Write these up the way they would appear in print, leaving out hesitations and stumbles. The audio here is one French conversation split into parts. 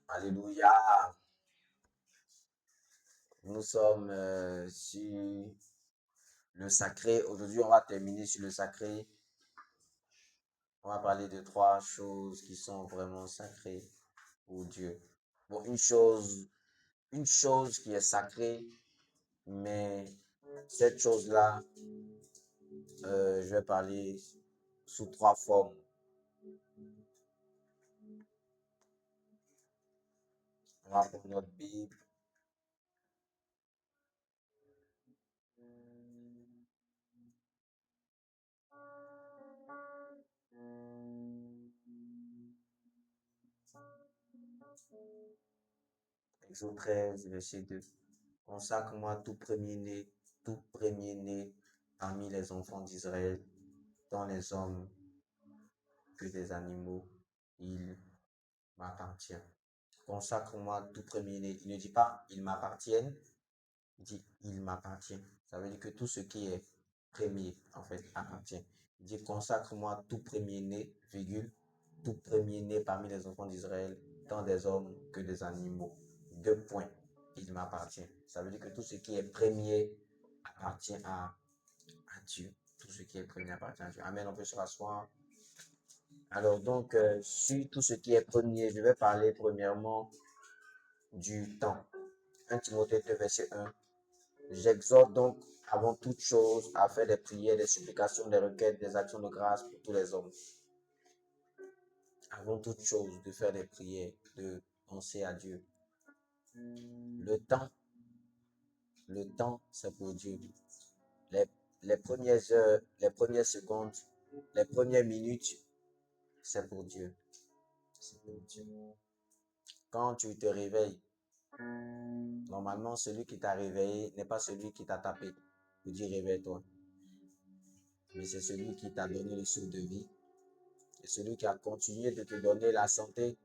Alléluia. Nous sommes sur le sacré. Aujourd'hui, on va terminer sur le sacré. On va parler de 3 choses qui sont vraiment sacrées pour Dieu. Bon, une chose qui est sacrée, mais cette chose-là, je vais parler sous 3 formes. On va prendre notre Bible. Exode 13, verset 2. Consacre-moi tout premier-né parmi les enfants d'Israël, tant les hommes que des animaux, il m'appartient. Consacre-moi tout premier-né. Il ne dit pas il m'appartienne, il dit il m'appartient. Ça veut dire que tout ce qui est premier, en fait, appartient. Il dit consacre-moi tout premier-né, virgule, tout premier-né parmi les enfants d'Israël, tant des hommes que des animaux. 2 points. Il m'appartient. Ça veut dire que tout ce qui est premier appartient à Dieu. Tout ce qui est premier appartient à Dieu. Amen. On peut se rasseoir. Alors donc, sur tout ce qui est premier, je vais parler premièrement du temps. 1 Timothée 2, verset 1. J'exhorte donc avant toute chose à faire des prières, des supplications, des requêtes, des actions de grâce pour tous les hommes. Avant toute chose, de faire des prières, de penser à Dieu. Le temps, c'est pour Dieu. Les premières heures, les premières secondes, les premières minutes, c'est pour Dieu. C'est pour Dieu. Quand tu te réveilles, normalement, celui qui t'a réveillé n'est pas celui qui t'a tapé pour dire réveille-toi. Mais c'est celui qui t'a donné le souffle de vie. Et celui qui a continué de te donner la santé.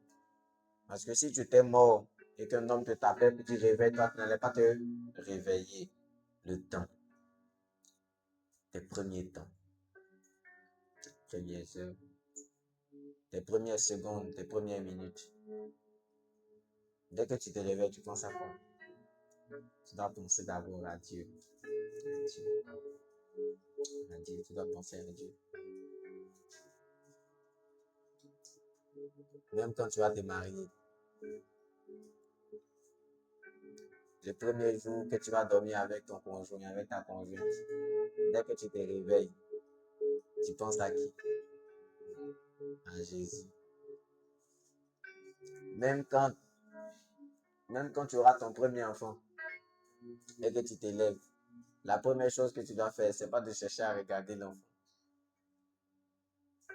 Parce que si tu étais mort et qu'un homme te tapait pour dire réveille-toi, tu n'allais pas te réveiller. Le temps. Tes premiers temps. Tes premières heures. Tes premières secondes, tes premières minutes. Dès que tu te réveilles, tu penses à quoi? Tu dois penser d'abord à Dieu. À Dieu. À Dieu. Tu dois penser à Dieu. Même quand tu vas te marier, le premier jour que tu vas dormir avec ton conjoint, avec ta conjointe, dès que tu te réveilles, tu penses à qui? À Jésus. Même quand tu auras ton premier enfant et que tu t'élèves, la première chose que tu dois faire, c'est pas de chercher à regarder l'enfant.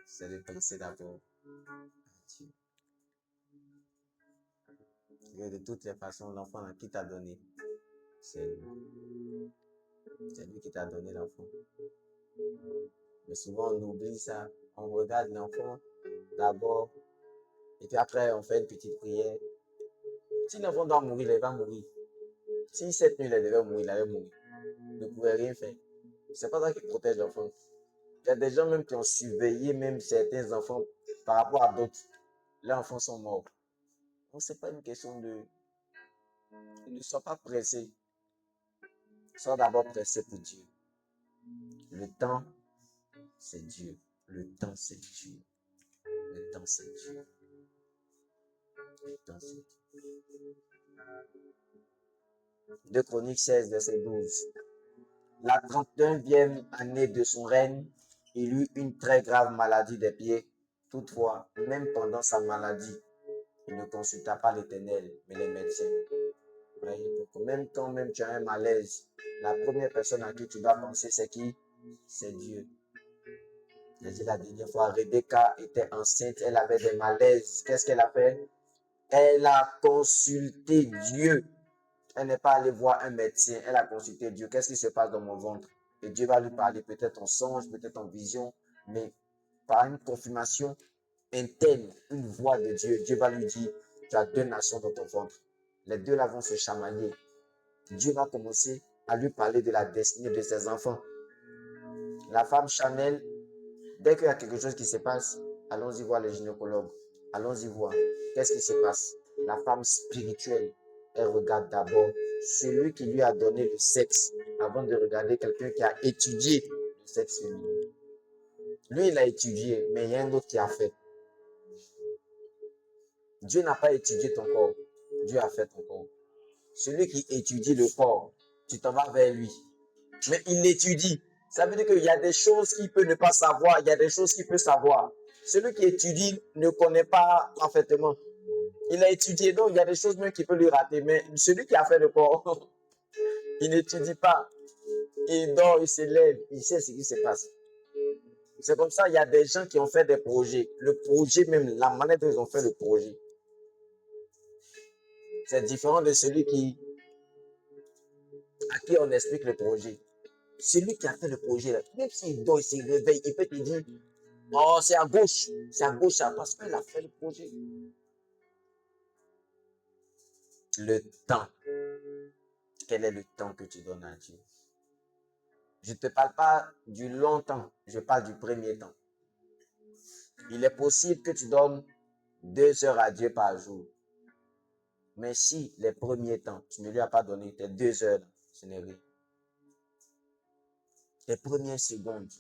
C'est de penser d'abord à Dieu. Et de toutes les façons, l'enfant qui t'a donné, c'est lui. C'est lui qui t'a donné l'enfant. Mais souvent, on oublie ça. On regarde l'enfant d'abord et puis après, on fait une petite prière. Si l'enfant doit mourir, il va mourir. Si cette nuit, il devait mourir, il allait mourir. Il ne pouvait rien faire. C'est pas ça qui protège l'enfant. Il y a des gens même qui ont surveillé même certains enfants par rapport à d'autres. Les enfants sont morts. Donc, ce n'est pas une question de... Ne sois pas pressé. Sois d'abord pressé pour Dieu. Le temps, c'est Dieu. Le temps, c'est Dieu. Le temps, c'est Dieu. Le temps, c'est Dieu. 2 Chroniques 16, verset 12. La 31e année de son règne, il eut une très grave maladie des pieds. Toutefois, même pendant sa maladie, il ne consulta pas l'Éternel, mais les médecins. Même quand même tu as un malaise, la première personne à qui tu dois penser, c'est qui? C'est Dieu. J'ai dit la dernière fois, Rebecca était enceinte, elle avait des malaises. Qu'est-ce qu'elle a fait? Elle a consulté Dieu. Elle n'est pas allée voir un médecin, elle a consulté Dieu. Qu'est-ce qui se passe dans mon ventre? Et Dieu va lui parler peut-être en songe, peut-être en vision, mais par une confirmation interne, une voix de Dieu. Dieu va lui dire, tu as 2 nations dans ton ventre. les deux là vont se chamailler. Dieu va commencer à lui parler de la destinée de ses enfants. La femme Chanel, dès qu'il y a quelque chose qui se passe, allons-y voir les gynécologues. Allons-y voir. Qu'est-ce qui se passe? La femme spirituelle, elle regarde d'abord celui qui lui a donné le sexe avant de regarder quelqu'un qui a étudié le sexe féminin. Lui, il a étudié, mais il y a un autre qui a fait. Dieu n'a pas étudié ton corps. Dieu a fait ton corps. Celui qui étudie le corps, tu t'en vas vers lui. Mais il l'étudie. Ça veut dire qu'il y a des choses qu'il peut ne pas savoir, il y a des choses qu'il peut savoir. Celui qui étudie ne connaît pas parfaitement. Il a étudié, donc il y a des choses même qui peut lui rater. Mais celui qui a fait le corps, il n'étudie pas. Il dort, il se lève, il sait ce qui se passe. C'est comme ça, il y a des gens qui ont fait des projets. Le projet même, la manière dont ils ont fait le projet, c'est différent de celui à qui on explique le projet. Celui qui a fait le projet, là, même s'il dort, il se réveille, il peut te dire, oh, c'est à gauche, parce qu'il a fait le projet. Le temps. Quel est le temps que tu donnes à Dieu? Je ne te parle pas du long temps, je parle du premier temps. Il est possible que tu donnes 2 heures à Dieu par jour. Mais si les premiers temps, tu ne lui as pas donné tes 2 heures, ce n'est rien. Tes premières secondes.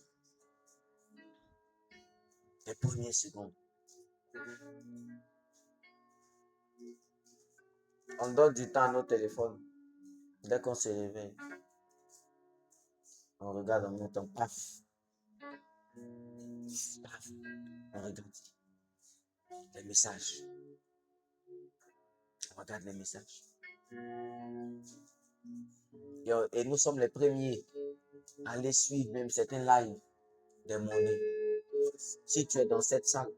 Tes premières secondes. On donne du temps à nos téléphones. Dès qu'on se réveille, on regarde en montant, paf. Paf. On regarde les messages. On regarde les messages. Et nous sommes les premiers à aller suivre même certains lives des monnaies. Si tu es dans cette salle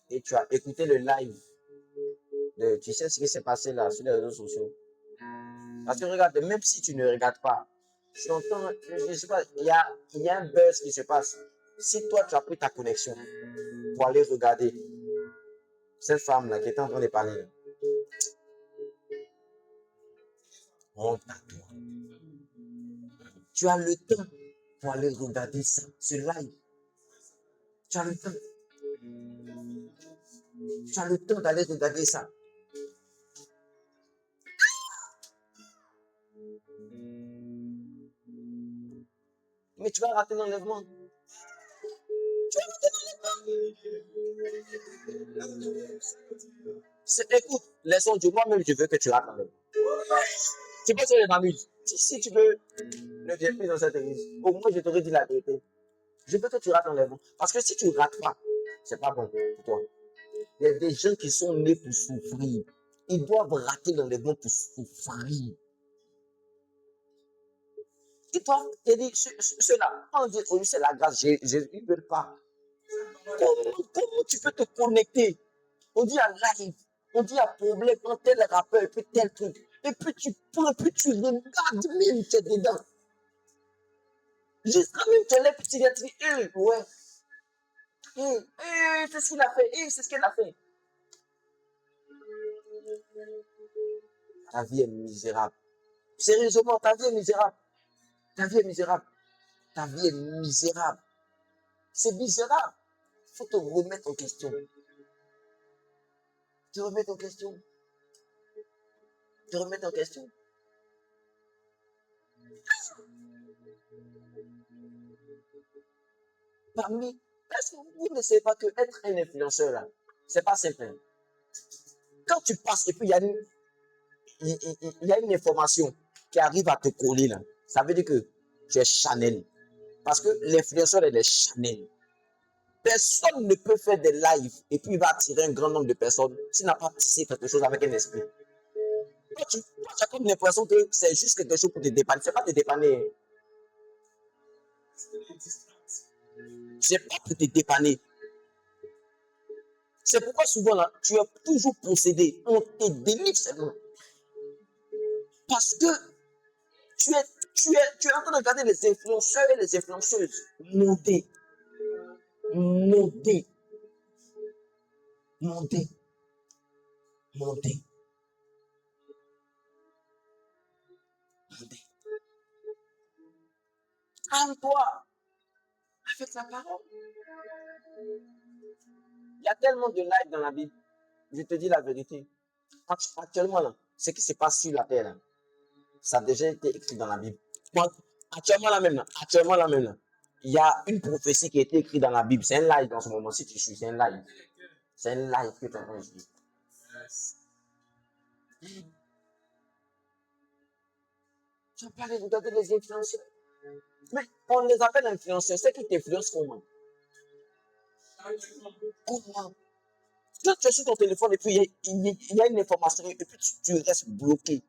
et tu as écouté le live, tu sais ce qui s'est passé là sur les réseaux sociaux. Parce que regarde, même si tu ne regardes pas, si on entend, je ne sais pas, il y a un buzz qui se passe. Si toi tu as pris ta connexion pour aller regarder cette femme-là qui est en train de parler, honte à toi. Tu as le temps pour aller regarder ça, ce live. Tu as le temps. Tu as le temps d'aller regarder ça. Mais tu vas rater l'enlèvement. Tu vas rater l'enlèvement. Écoute, laissons Dieu. Moi-même, je veux que tu rates l'enlèvement. Tu peux que je m'amuse. Si tu veux ne viens plus dans cette église, au moins je t'aurais dit la vérité. Je veux que tu rates l'enlèvement. Parce que si tu ne rates pas, c'est pas bon pour toi. Il y a des gens qui sont nés pour souffrir. Ils doivent rater l'enlèvement pour souffrir. Ils doivent te dire, ceux-là, on dit, oui, c'est la grâce, Jésus ne veut pas. Comment tu peux te connecter? On dit à live, on dit à problème, quand tel rappeur, et puis tel truc. Et puis tu prends, puis tu regardes même, tu es dedans. Jusqu'à même, tu lèves, puis tu dis, ouais. C'est ce qu'il a fait, c'est ce qu'elle a fait. Ta vie est misérable. Sérieusement, ta vie est misérable. Ta vie est misérable. Ta vie est misérable. C'est misérable. Il faut te remettre en question. Te remettre en question. Te remettre en question. Est-ce que vous ne savez pas que être un influenceur, là, c'est pas simple. Quand tu passes et puis il y a une information qui arrive à te coller, là, ça veut dire que tu es Chanel. Parce que l'influenceur, elle est Chanel. Personne ne peut faire des lives et puis il va attirer un grand nombre de personnes s'il n'a pas tissé quelque chose avec un esprit. Toi, tu as comme l'impression que c'est juste quelque chose pour te dépanner. C'est pas te dépanner. C'est pas pour te dépanner. C'est pourquoi souvent là, tu es toujours possédé. On te délivre seulement. Parce que tu es en train de regarder les influenceurs et les influenceuses monter. Monter. sa parole. Il y a tellement de lives dans la Bible. Je te dis la vérité. Actuellement, là, ce qui se passe sur la terre, là, ça a déjà été écrit dans la Bible. Actuellement, là même, là, il y a une prophétie qui a été écrite dans la Bible. C'est un live en ce moment. Si tu suis, c'est un live. C'est un live que tu es en train de suivre. Tu as parlé de regarder les influenceurs. Mais on les appelle influenceurs. C'est qui t'influence comment? Comment? Quand tu es sur ton téléphone et puis il y a une information et puis tu restes bloqué.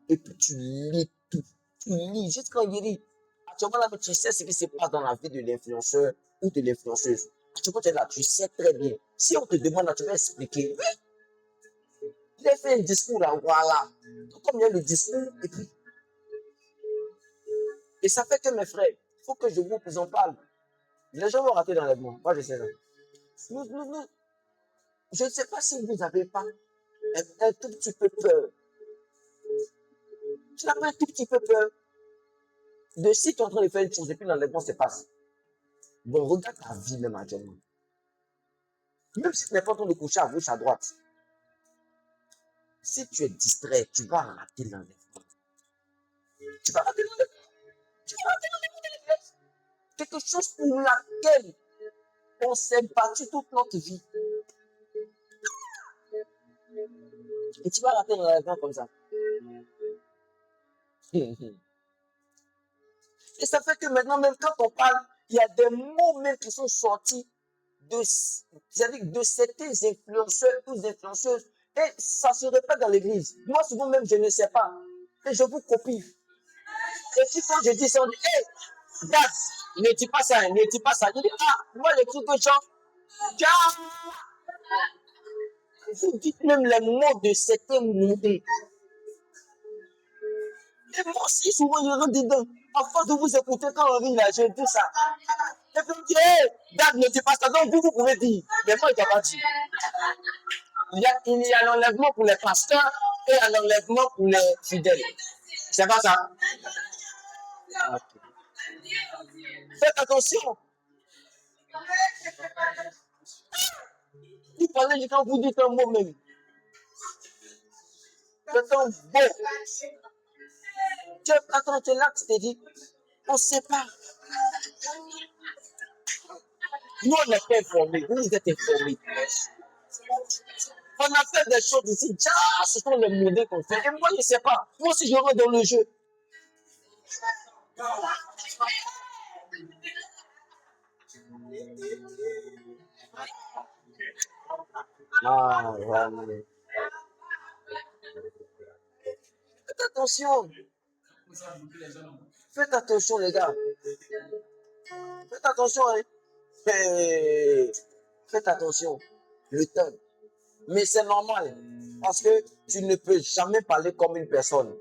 Et puis tu lis tout. Tu lis jusqu'à guérir. Actuellement, là, tu sais ce qui se passe dans la vie de l'influenceur ou de l'influenceuse. Actuellement, tu es là, tu sais très bien. Si on te demande, là, tu vas expliquer. Il a fait un discours là, voilà. Comme il y a le discours, et ça fait que mes frères, il faut que je vous en parle. Les gens vont rater l'enlèvement. Moi, je sais ça. Je ne sais pas si vous n'avez pas un tout petit peu peur. Tu n'as pas un tout petit peu peur de si tu es en train de faire une chose et puis l'enlèvement se passe. Bon, regarde ta vie même actuellement. Même si tu n'es pas en train de coucher à gauche, à droite. Si tu es distrait, tu vas rater l'enlèvement. Tu vas rater l'enlèvement. Tu vas rater l'enlèvement de l'église. Quelque chose pour laquelle on s'est battu toute notre vie. Et tu vas rater l'enlèvement comme ça. Et ça fait que maintenant, même quand on parle, il y a des mots même qui sont sortis de certains influenceurs ou influenceuses. Et ça se répète dans l'église. Moi, souvent même, je ne sais pas. Et je vous copie. Et puis quand je dis ça, on dit, hey, Dad, ne dis pas ça, ne dis pas ça. Je dis, ah, moi, les trucs que gens, vous dites même les mots de certains montés. Et moi aussi, souvent, je rentre dedans. À force de vous écouter quand on rit là, je dis ça. Et puis on dit, hey, Dad, ne dis pas ça. Donc, vous pouvez dire. Mais moi, je ne pas dire. Il y a l'enlèvement pour les pasteurs et un enlèvement pour les fidèles. C'est pas ça? Okay. Faites attention. Vous parlez quand vous dites un mot même. C'est un beau. Attends, tu es là, tu te dis, on ne sait pas. Nous, on n'est pas informés. Vous êtes informés. On a fait des choses ici. Ce sont les modèles qu'on fait. Et moi, je ne sais pas. Moi aussi, je rentre dans le jeu. Ah, voilà. Faites attention. Faites attention, les gars. Faites attention, hein. Faites attention. Le temps. Mais c'est normal. Parce que tu ne peux jamais parler comme une personne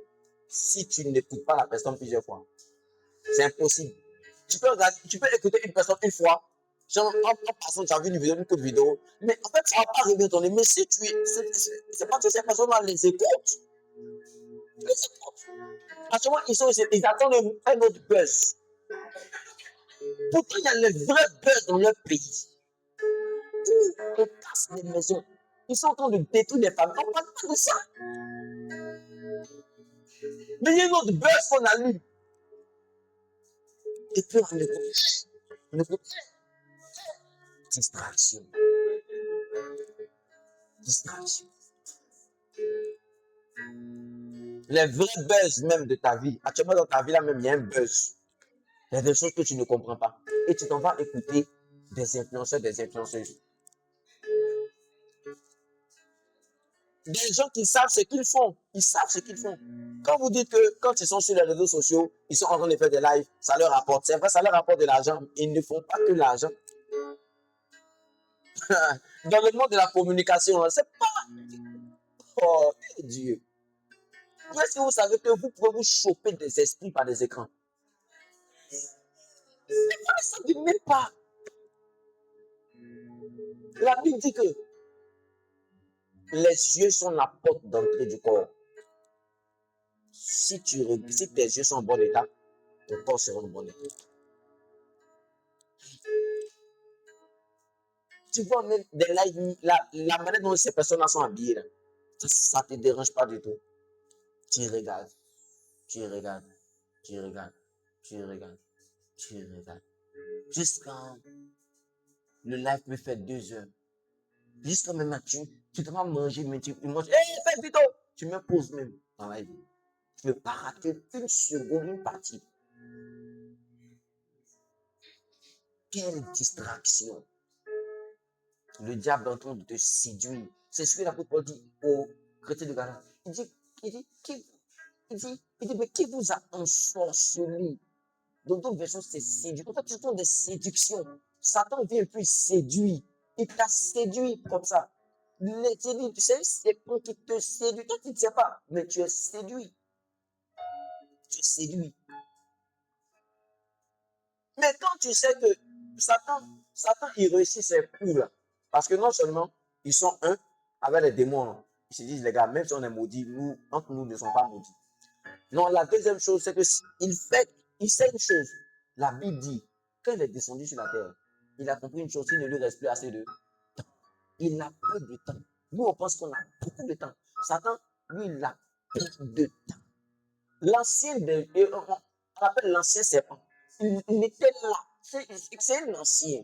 si tu n'écoutes pas la personne plusieurs fois. C'est impossible. Tu peux écouter une personne une fois. Genre, en passant, tu as vu une vidéo, une courte vidéo. Mais en fait, ça ne va pas revenir ton nez. Mais si tu es. C'est pas que ces personnes-là les écoutent. Les écoutent. Actuellement, ils attendent un autre buzz. Pourtant, il y a le vrai buzz dans leur pays. On casse les maisons. Ils sont en train de détruire les familles. On ne parle pas de ça. Mais il y a une autre buzz qu'on allume. Et puis on écoute. Distraction. Distraction. Les vrais buzz même de ta vie. Actuellement, dans ta vie, là même, il y a un buzz. Il y a des choses que tu ne comprends pas. Et tu t'en vas écouter des influenceurs, des influenceuses. Des gens qui savent ce qu'ils font. Ils savent ce qu'ils font. Quand vous dites que quand ils sont sur les réseaux sociaux, ils sont en train de faire des lives, ça leur rapporte. C'est vrai, ça leur rapporte de l'argent. Ils ne font pas que l'argent. Dans le monde de la communication, c'est pas... Oh, Dieu. Est-ce que vous savez que vous pouvez vous choper des esprits par des écrans? Ça ne dit même pas. La Bible dit que les yeux sont la porte d'entrée du corps. Si tes yeux sont en bon état, ton corps sera en bon état. Tu vois même la manière dont ces personnes sont habillées, là, ça ne te dérange pas du tout. Tu regardes, tu regardes, tu regardes, tu regardes, tu regardes. Jusqu'à le live peut faire 2 heures. Jusqu'à même tu dois manger, mais tu manges. Hé, fais vite! Tu me poses même dans la vie. Tu ne veux pas rater une seconde, une partie. Quelle distraction! Le diable est en train de te séduire. C'est ce que l'apôtre Paul dit aux chrétiens de Galate. Il dit, mais qui vous a ensorcelé? Dans d'autres versions, c'est séduit. En fait, ce sont des séductions. Satan vient puis séduire. Il t'a séduit comme ça. Tu sais, c'est pour qu'il te séduit. Toi, tu ne sais pas, mais tu es séduit. Tu es séduit. Mais quand tu sais que Satan, il réussit ses coups là. Parce que non seulement ils sont un avec les démons, ils se disent, les gars, même si on est maudits, nous, entre nous ne sommes pas maudits. Non, la deuxième chose, c'est que il sait une chose. La Bible dit, quand il est descendu sur la terre, il a compris une chose, il ne lui reste plus assez de temps. Il a peu de temps. Nous, on pense qu'on a beaucoup de temps. Satan, lui, il a peu de temps. L'ancien, on appelle l'ancien serpent. Il était là. C'est un ancien.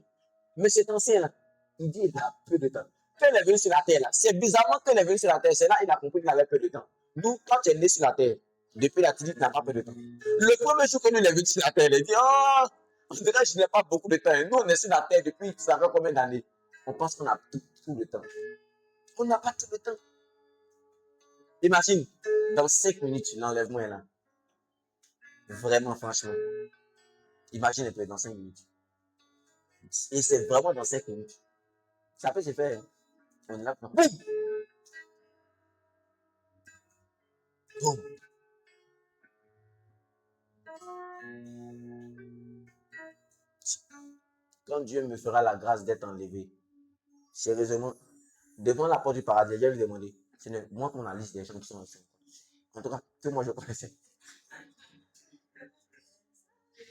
Mais cet ancien-là, il dit qu'il a peu de temps. Quand il est venu sur la terre, là, c'est bizarrement quand il est venu sur la terre, c'est là qu'il a compris qu'il avait peu de temps. Nous, quand tu es né sur la terre, depuis là, tu dis que tu n'as pas peu de temps. Le premier jour que nous, il est venu sur la terre, il a dit, oh, en tout cas, je n'ai pas beaucoup de temps. Et nous, on est sur la terre depuis, ça fait combien d'années? On pense qu'on a tout le temps. On n'a pas tout le temps. Imagine, dans 5 minutes, l'enlèvement est là. Vraiment, franchement. Imagine un peu dans 5 minutes. Et c'est vraiment dans 5 minutes. Ça peut se faire. On est là. Boum! Boum! Quand Dieu me fera la grâce d'être enlevé, sérieusement, devant la porte du paradis, je vais lui demander, Seigneur, montre-moi la liste des gens qui sont ici. En tout cas, que moi je connaissais.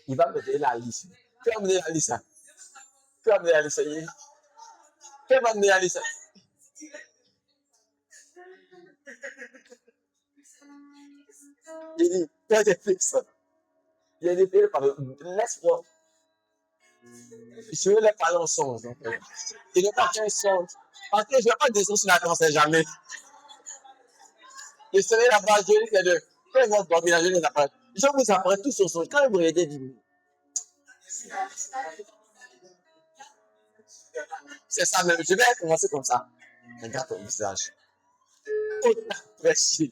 Il va me donner la liste. Tu vas me donner la liste. Tu vas me donner la liste. Tu vas me donner la liste. Il dit, quand j'ai fait ça, il a dit, laisse-moi. Je vais les parler en songe. Il ne pas qu'un songe. Parce que je ne vais pas descendre sur la terre, on ne sait jamais. Je serai là-bas, je risque de. Quand ils vont dormir, je les apprends. Je vous apprends tous au songe. Quand ils vous regardez, dis c'est ça même. Je vais commencer comme ça. Regarde ton visage. Autant prêché.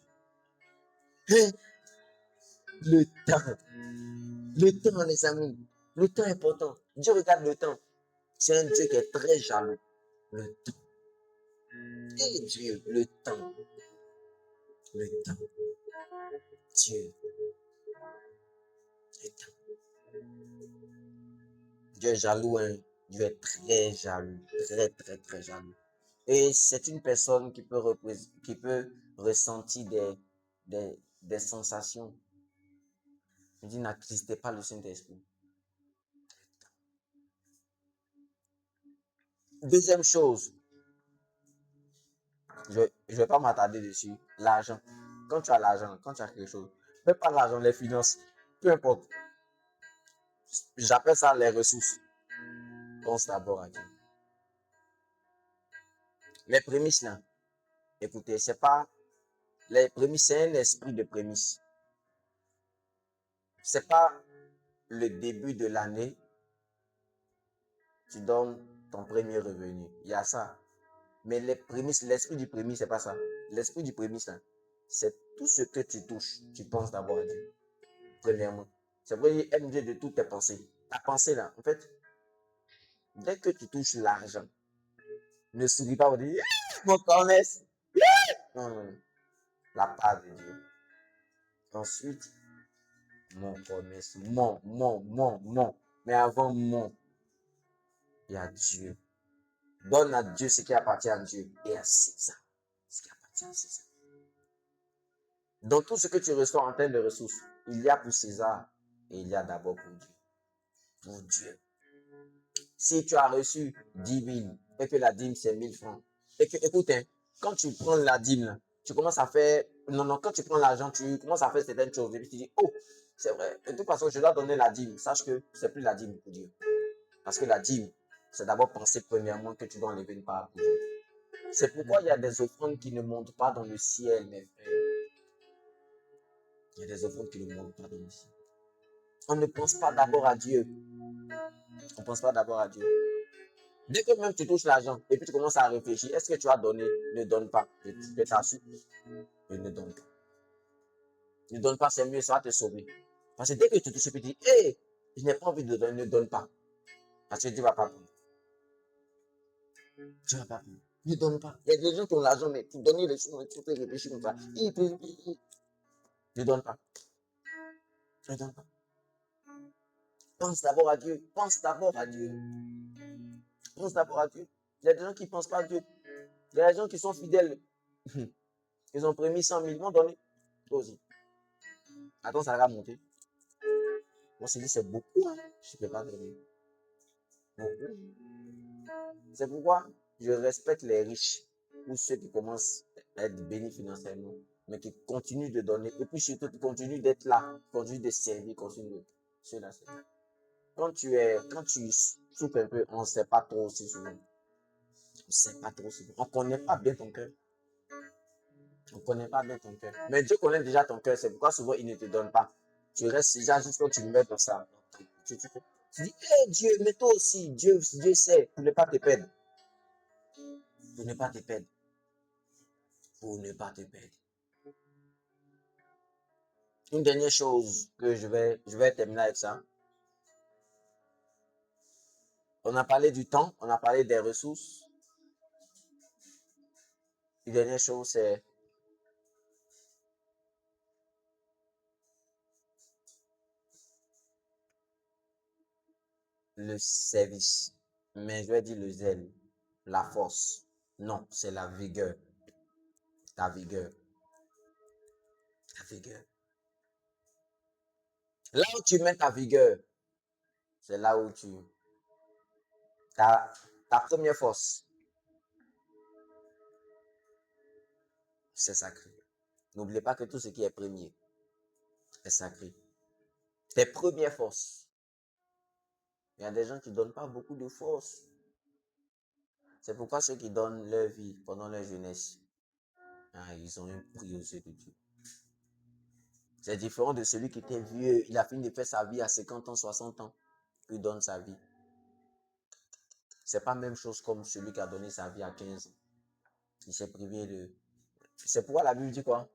Le temps. Le temps, les amis. Le temps est important. Dieu regarde le temps. C'est un Dieu qui est très jaloux. Le temps. Et Dieu, le temps. Le temps. Dieu. Le temps. Dieu est jaloux, hein. Dieu est très jaloux. Très, très, très jaloux. Et c'est une personne qui peut ressentir des sensations. Il dit, n'attristez pas le Saint-Esprit. Deuxième chose, je ne vais pas m'attarder dessus, l'argent. Quand tu as l'argent, quand tu as quelque chose, même pas l'argent, les finances, peu importe. J'appelle ça les ressources. Pense d'abord à Dieu. Les prémices, là, écoutez, c'est pas. Les prémices, c'est un esprit de prémices. C'est pas le début de l'année, tu donnes ton premier revenu. Il y a ça. Mais les prémices, l'esprit du prémisse, c'est pas ça. L'esprit du prémisse, là, c'est tout ce que tu touches, tu penses d'abord à Dieu. Premièrement. C'est vrai, il aime Dieu de toutes tes pensées. Ta pensée, là, en fait, dès que tu touches l'argent, ne souris pas, on dit, mon commerce. Non, non, non. La part de Dieu. Ensuite, mon commerce. Mon. Mais avant mon, il y a Dieu. Donne à Dieu ce qui appartient à Dieu et à César ce qui appartient à César. Dans tout ce que tu reçois en termes de ressources, il y a pour César et il y a d'abord pour Dieu. Pour Dieu. si tu as reçu 10 000 et que la dîme c'est 1 000 francs, et que, écoute, hein, quand tu prends la dîme, là, tu commences à faire, non, quand tu prends l'argent, tu commences à faire certaines choses, et puis tu dis, oh, c'est vrai, de toute façon, je dois donner la dîme. Sache que c'est plus la dîme pour Dieu. Parce que la dîme, c'est d'abord penser premièrement que tu dois enlever une part pour Dieu. C'est pourquoi il y a des offrandes qui ne montent pas dans le ciel, mes frères. Il y a des offrandes qui ne montent pas dans le ciel. On ne pense pas d'abord à Dieu. On ne pense pas d'abord à Dieu. Dès que même tu touches l'argent et puis tu commences à réfléchir, est-ce que tu as donné? Ne donne pas. Je t'assure. Et ne donne pas. Ne donne pas, c'est mieux, ça va te sauver. Parce que dès que tu touches, tu dis, hé, je n'ai pas envie de donner, ne donne pas. Parce que Dieu ne va pas prendre. Tu ne vas pas prendre. Ne donne pas. Il y a des gens qui ont l'argent, mais pour donner les choses, tu peux réfléchir comme ça. Ne donne pas. Ne donne pas. Pense d'abord à Dieu. Pense d'abord à Dieu. Pense d'abord à Dieu. Il y a des gens qui ne pensent pas à Dieu. Il y a des gens qui sont fidèles. Ils ont promis 100 000, ils vont donner. Toi aussi. Attends, ça va monter. Moi, je dis, c'est beaucoup. Hein. Je ne peux pas donner. Beaucoup. C'est pourquoi je respecte les riches ou ceux qui commencent à être bénis financièrement, mais qui continuent de donner. Et puis surtout, qui continuent d'être là, continuent de servir, continuent de ceux-là. Quand tu souffres un peu, on ne sait pas trop aussi souvent. On ne sait pas trop souvent. On ne connaît pas bien ton cœur. On ne connaît pas bien ton cœur. Mais Dieu connaît déjà ton cœur. C'est pourquoi souvent il ne te donne pas. Tu restes déjà juste quand tu mets dans ça. Tu dis, hé Dieu, mais toi aussi, Dieu sait, pour ne pas te perdre. Pour ne pas te perdre. Pour ne pas te perdre. Une dernière chose que je vais terminer avec ça. On a parlé du temps, on a parlé des ressources. Une dernière chose, c'est le service. Mais je vais dire le zèle, la force. Non, c'est la vigueur. Ta vigueur. Ta vigueur. Là où tu mets ta vigueur, c'est là où tu... Ta première force, c'est sacré. N'oubliez pas que tout ce qui est premier est sacré. Tes premières forces. Il y a des gens qui ne donnent pas beaucoup de force. C'est pourquoi ceux qui donnent leur vie pendant leur jeunesse, ils ont un prix aux yeux de Dieu. C'est différent de celui qui était vieux. Il a fini de faire sa vie à 50 ans, 60 ans. Puis il donne sa vie. C'est pas la même chose comme celui qui a donné sa vie à 15 ans. Il s'est privé de... C'est pourquoi la Bible dit quoi?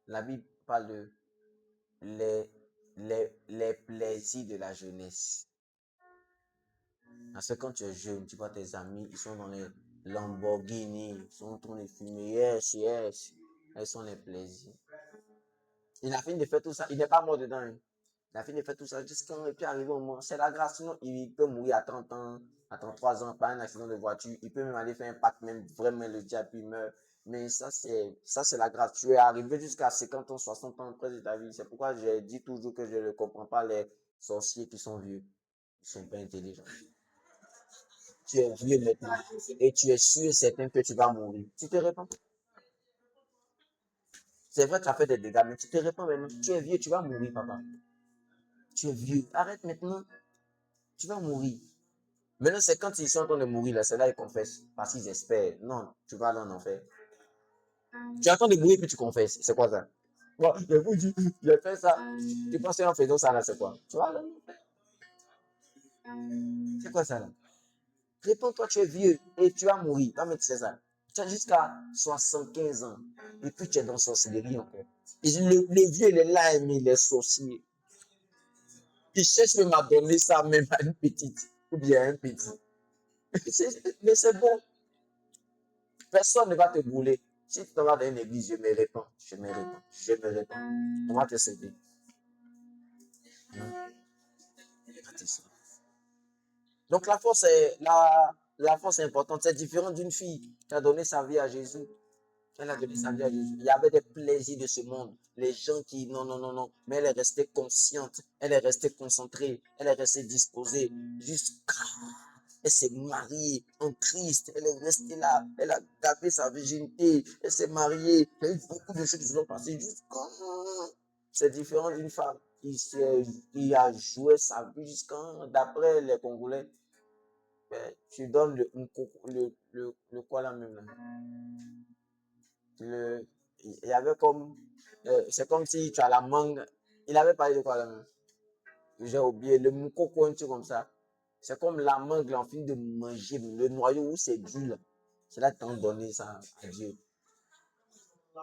La Bible parle de les plaisirs de la jeunesse. Parce que quand tu es jeune, tu vois tes amis, ils sont dans les Lamborghini, ils sont en train de fumer, yes. Ils sont les plaisirs. Il a fini de faire tout ça, il n'est pas mort dedans. Hein. Il a fini de faire tout ça jusqu'à et puis arrivé au moment. C'est la grâce, sinon il peut mourir à 30 ans, à 33 ans, par un accident de voiture. Il peut même aller faire un pacte, même vraiment le diable, puis il meurt. Mais ça, c'est la grâce. Tu es arrivé jusqu'à 50 ans, 60 ans après de ta vie. C'est pourquoi j'ai dit toujours que je ne comprends pas les sorciers qui sont vieux. Ils ne sont pas intelligents. Tu es vieux maintenant et tu es sûr et certain que tu vas mourir. Tu te répands. C'est vrai, tu as fait des dégâts, mais tu te répands maintenant. Tu es vieux, tu vas mourir, papa. Tu es vieux. Arrête maintenant. Tu vas mourir. Maintenant, c'est quand ils sont en train de mourir, là, c'est là qu'ils confessent. Parce qu'ils espèrent. Non, tu vas aller en enfer. Tu attends de mourir puis tu confesses. C'est quoi ça? Bon, je vous dis, j'ai fait ça. Tu penses qu'en faisant ça, là, c'est quoi? Tu vas aller en enfer. C'est quoi ça, là? Réponds-toi, tu es vieux et tu vas mourir. Non, mais tu sais ça. Tu as jusqu'à 75 ans. Et puis tu es dans sorcellerie encore. Et le vieux, il est là, mais il est sorcier. Il cherche même à donner ça même à une petite. Ou bien à un petit. Mais c'est bon. Personne ne va te brûler. Si tu t'en vas dans une église, je me répands. Je me répands. Je me répands. On va te sauver. On va te sauver. Donc la force est importante. C'est différent d'une fille qui a donné sa vie à Jésus. Elle a donné sa vie à Jésus. Il y avait des plaisirs de ce monde. Les gens qui, non, non, non, non. Mais elle est restée consciente. Elle est restée concentrée. Elle est restée disposée. Jusqu'à Elle s'est mariée en Christ. Elle est restée là. Elle a gardé sa virginité. Elle s'est mariée. Il y a eu beaucoup de choses qui se sont passées. Jusqu'à... C'est différent d'une femme qui a joué sa vie jusqu'à... D'après les Congolais, tu donnes le quoi là même là. Il y avait comme... c'est comme si tu as la mangue. Il avait parlé de quoi là même? J'ai oublié. Le moukoko, un truc comme ça. C'est comme la mangue, là, on finit de manger le noyau où c'est dur là. C'est là que t'as donné ça à Dieu.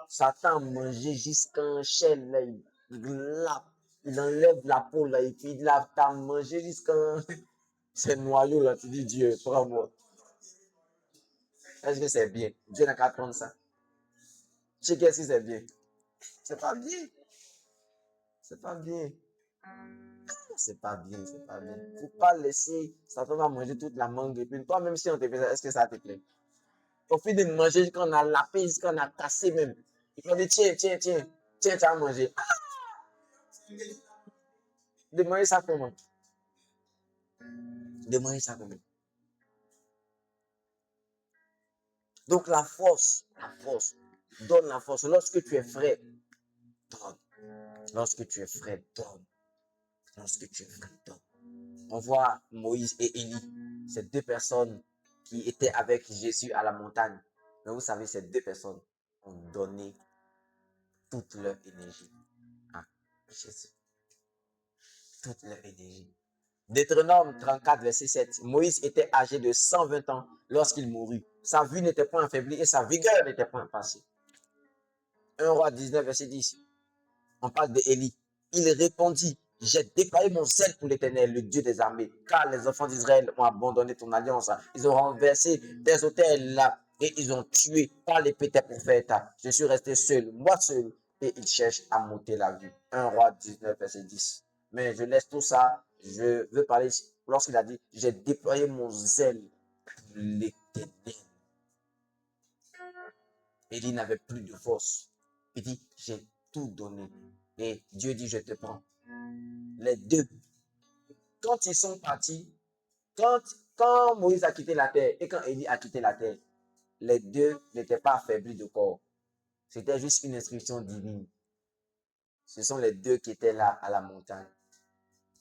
Satan mangé jusqu'en chaîne là, il enlève la peau là, et puis là, t'as mangé jusqu'en ces noyaux là, tu dis Dieu, prends-moi. Est-ce que c'est bien? Dieu n'a qu'à prendre ça. Tu sais qu'est-ce que c'est bien? C'est pas bien. C'est pas bien. C'est pas bien, c'est pas bien. Faut pas laisser Satan va manger toute la mangue et puis toi même si on te fait ça, est-ce que ça te plaît? Au fait de manger jusqu'à on a lapé, jusqu'à on a cassé même. Il m'a dit tiens, tu vas manger. De manger ça comment? De manger ça comment? Donc la force, donne la force. Lorsque tu es frais, donne. Lorsque tu es frais, donne. Lorsque tu es frais, donne. On voit Moïse et Élie, ces deux personnes qui étaient avec Jésus à la montagne. Mais vous savez, ces deux personnes ont donné toute leur énergie à Jésus. Toute leur énergie. Deutéronome 34, verset 7. Moïse était âgé de 120 ans lorsqu'il mourut. Sa vue n'était point affaiblie et sa vigueur n'était point passée. 1 roi 19, verset 10. On parle d'Élie. Il répondit, j'ai déployé mon zèle pour l'Éternel, le Dieu des armées, car les enfants d'Israël ont abandonné ton alliance. Ils ont renversé des hôtels là et ils ont tué par l'épée tes prophètes. Je suis resté seul, moi seul, et ils cherchent à monter la vue. 1 roi 19, verset 10. Mais je laisse tout ça. Je veux parler lorsqu'il a dit, j'ai déployé mon zèle pour l'Éternel. Élie n'avait plus de force. Il dit, j'ai tout donné. Et Dieu dit, je te prends. Les deux. Quand ils sont partis, quand Moïse a quitté la terre et quand Élie a quitté la terre, les deux n'étaient pas affaiblis de corps. C'était juste une instruction divine. Ce sont les deux qui étaient là à la montagne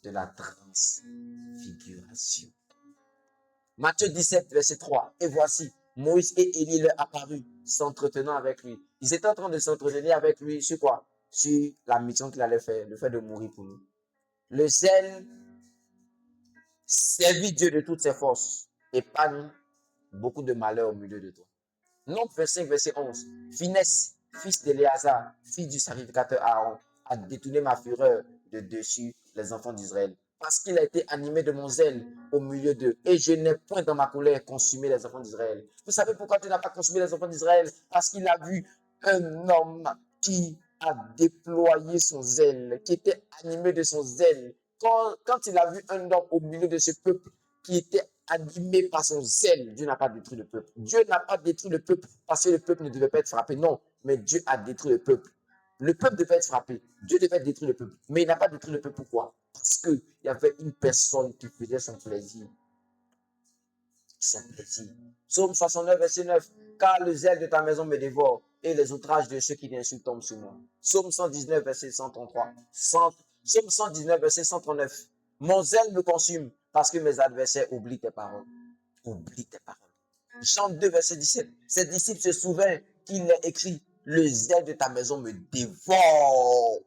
de la transfiguration. Matthieu 17, verset 3. Et voici, Moïse et Élie leur apparurent, s'entretenant avec lui. Ils étaient en train de s'entretenir avec lui sur quoi? Sur la mission qu'il allait faire, le fait de mourir pour nous. Le zèle servit Dieu de toutes ses forces, épargne beaucoup de malheur au milieu de toi. Nombre 25, verset 11. Finesse, fils d'Éléazar, fils du sacrificateur Aaron, a détourné ma fureur de dessus les enfants d'Israël. Parce qu'il a été animé de mon zèle au milieu d'eux. Et je n'ai point dans ma colère consumé les enfants d'Israël. Vous savez pourquoi tu n'as pas consumé les enfants d'Israël? Parce qu'il a vu un homme qui a déployé son zèle, qui était animé de son zèle. Quand il a vu un homme au milieu de ce peuple qui était animé par son zèle, Dieu n'a pas détruit le peuple. Dieu n'a pas détruit le peuple parce que le peuple ne devait pas être frappé. Non, mais Dieu a détruit le peuple. Le peuple devait être frappé. Dieu devait détruire le peuple. Mais il n'a pas détruit le peuple. Pourquoi? Parce qu'il y avait une personne qui faisait son plaisir. Son plaisir. Psaume 69, verset 9. Car le zèle de ta maison me dévore et les outrages de ceux qui t'insultent tombent sur moi. Psaume 119, verset 133. Psaume 119, verset 139. Mon zèle me consume parce que mes adversaires oublient tes paroles. Oublie tes paroles. Jean 2, verset 17. Ses disciples se souviennent qu'il est écrit, le zèle de ta maison me dévore.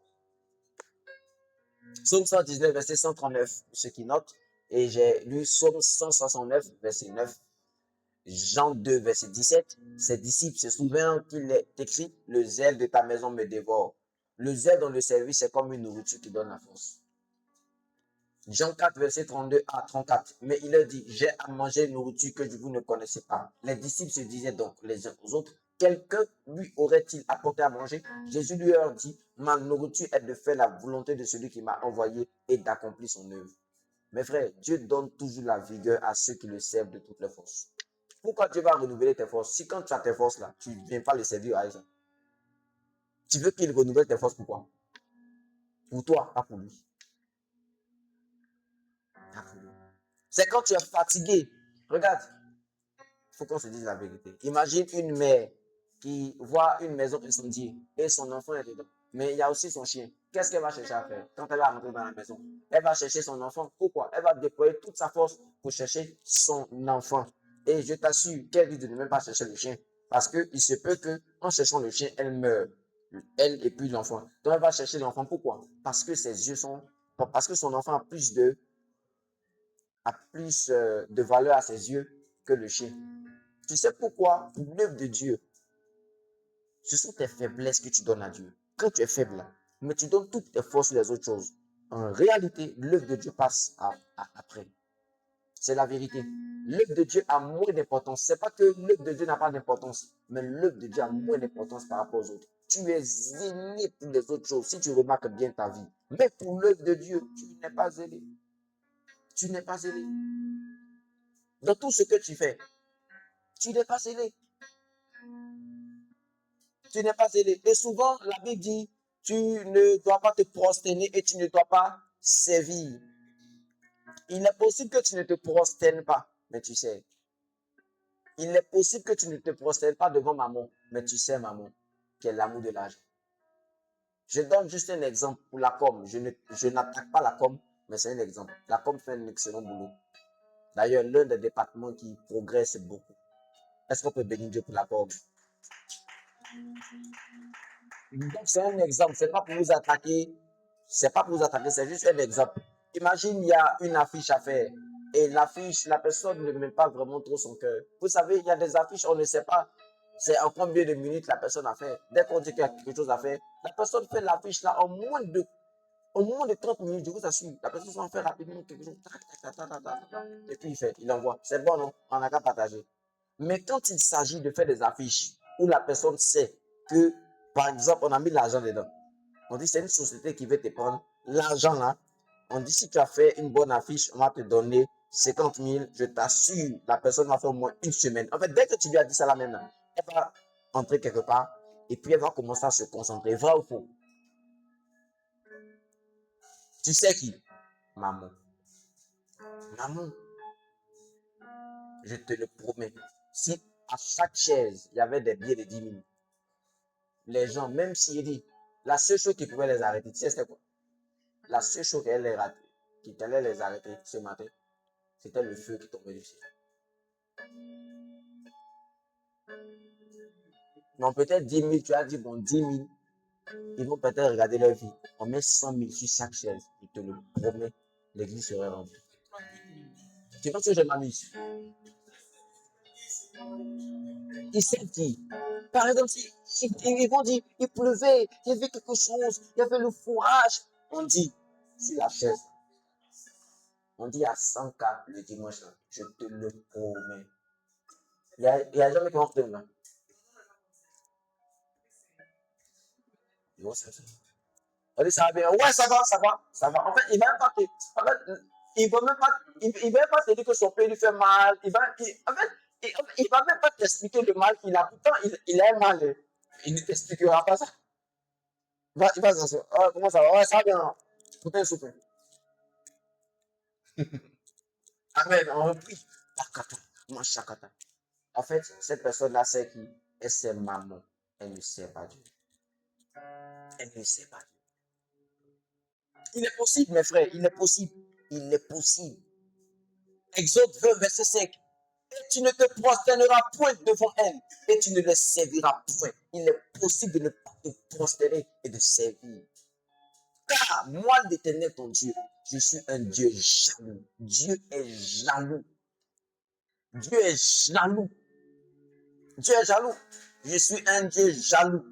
Psaume 119, verset 139, pour ceux qui notent. Et j'ai lu Psaume 169, verset 9. Jean 2, verset 17. Ses disciples se souviennent qu'il est écrit, le zèle de ta maison me dévore. Le zèle dans le service, c'est comme une nourriture qui donne la force. Jean 4, verset 32 à 34. Mais il leur dit, j'ai à manger une nourriture que vous ne connaissez pas. Les disciples se disaient donc les uns aux autres, quelqu'un lui aurait-il apporté à manger? Jésus lui leur dit, ma nourriture est de faire la volonté de celui qui m'a envoyé et d'accomplir son œuvre. Mes frères, Dieu donne toujours la vigueur à ceux qui le servent de toutes les forces. Pourquoi Dieu va renouveler tes forces? Si quand tu as tes forces là, tu ne viens pas le servir à ça. Tu veux qu'il renouvelle tes forces, pourquoi? Pour toi, pas pour lui. C'est quand tu es fatigué. Regarde, il faut qu'on se dise la vérité. Imagine une mère qui voit une maison incendiée et son enfant est dedans. Mais il y a aussi son chien. Qu'est-ce qu'elle va chercher à faire quand elle va rentrer dans la maison? Elle va chercher son enfant. Pourquoi? Elle va déployer toute sa force pour chercher son enfant. Et je t'assure qu'elle dit de ne même pas chercher le chien. Parce qu'il se peut qu'en cherchant le chien, elle meurt. Elle et puis l'enfant. Donc elle va chercher l'enfant. Pourquoi? Parce que ses yeux sont... Parce que son enfant a plus de valeur à ses yeux que le chien. Tu sais pourquoi? L'œuvre de Dieu, ce sont tes faiblesses que tu donnes à Dieu. Quand tu es faible, mais tu donnes toutes tes forces sur les autres choses. En réalité, l'œuvre de Dieu passe après. C'est la vérité. L'œuvre de Dieu a moins d'importance. C'est pas que l'œuvre de Dieu n'a pas d'importance, mais l'œuvre de Dieu a moins d'importance par rapport aux autres. Tu es zélé pour les autres choses, si tu remarques bien ta vie. Mais pour l'œuvre de Dieu, tu n'es pas zélé. Tu n'es pas zélé. Dans tout ce que tu fais, tu n'es pas zélé. Tu n'es pas zélé. Et souvent, la Bible dit, tu ne dois pas te prosterner et tu ne dois pas servir. Il est possible que tu ne te prosternes pas, mais tu sais. Il est possible que tu ne te prosternes pas devant maman, mais tu sais, maman, qu'elle est l'amour de l'argent. Je donne juste un exemple pour la com. Je n'attaque pas la com, mais c'est un exemple. La com fait un excellent boulot. D'ailleurs, l'un des départements qui progresse beaucoup. Est-ce qu'on peut bénir Dieu pour la com? Donc, c'est un exemple. C'est pas pour vous attaquer. C'est pas pour vous attaquer, c'est juste un exemple. Imagine, il y a une affiche à faire. Et l'affiche, la personne ne met pas vraiment trop son cœur. Vous savez, il y a des affiches, on ne sait pas c'est en combien de minutes la personne a fait. Dès qu'on dit qu'il y a quelque chose à faire, la personne fait l'affiche là en moins de 30 minutes, je vous assure. La personne s'en fait rapidement quelque chose. Et puis il envoie. C'est bon, non? On n'a qu'à partager. Mais quand il s'agit de faire des affiches où la personne sait que, par exemple, on a mis l'argent dedans. On dit c'est une société qui veut te prendre l'argent là. On dit si tu as fait une bonne affiche, on va te donner 50 000. Je t'assure, la personne va faire au moins une semaine. En fait, dès que tu lui as dit ça là maintenant, elle va entrer quelque part et puis elle va commencer à se concentrer. Vrai ou faux? Tu sais qui? Maman. Maman, je te le promets. Si à chaque chaise, il y avait des billets de 10 000, les gens, même s'il dit, la seule chose qui pouvait les arrêter, tu sais c'était quoi? La seule chose qui allait les arrêter ce matin, c'était le feu qui tombait du ciel. Donc peut-être 10 000, tu as dit, bon, 10 000, ils vont peut-être regarder leur vie. On met 100 000 sur chaque chaise, je te le promets, l'église serait remplie. Tu penses que je m'amuse? Ils savent qui? Par exemple, ils vont dire, il pleuvait, il y avait quelque chose, il y avait le fourrage. On dit, sur la chaise, on dit à 104 le dimanche, je te le promets. Il y a jamais qui vont faire là. On dit ça va bien. Ouais, ça va, ça va, ça va. En fait, il va même pas te, en fait, il va même pas, il va même pas te dire que son père lui fait mal. En fait, il va même pas t'expliquer le mal qu'il a. Pourtant, il a un mal. Il ne t'expliquera pas ça. Il va s'asseoir. Ah, comment ça va? Ouais, ça va bien. Pourtant, il souffre. Amen. On reprit. Takata, machakata. En fait, cette personne-là, c'est qui? Elle sait maman. Elle ne sait pas Dieu. Elle ne sait pas Dieu. Il est possible, mes frères, il est possible. Il est possible. Exode 20, verset 5. Et tu ne te prosterneras point devant elle, et tu ne les serviras point. Il est possible de ne pas te prosterner et de servir. Car moi, l'Éternel, ton Dieu, je suis un Dieu jaloux. Dieu est jaloux. Dieu est jaloux. Dieu est jaloux. Je suis un Dieu jaloux.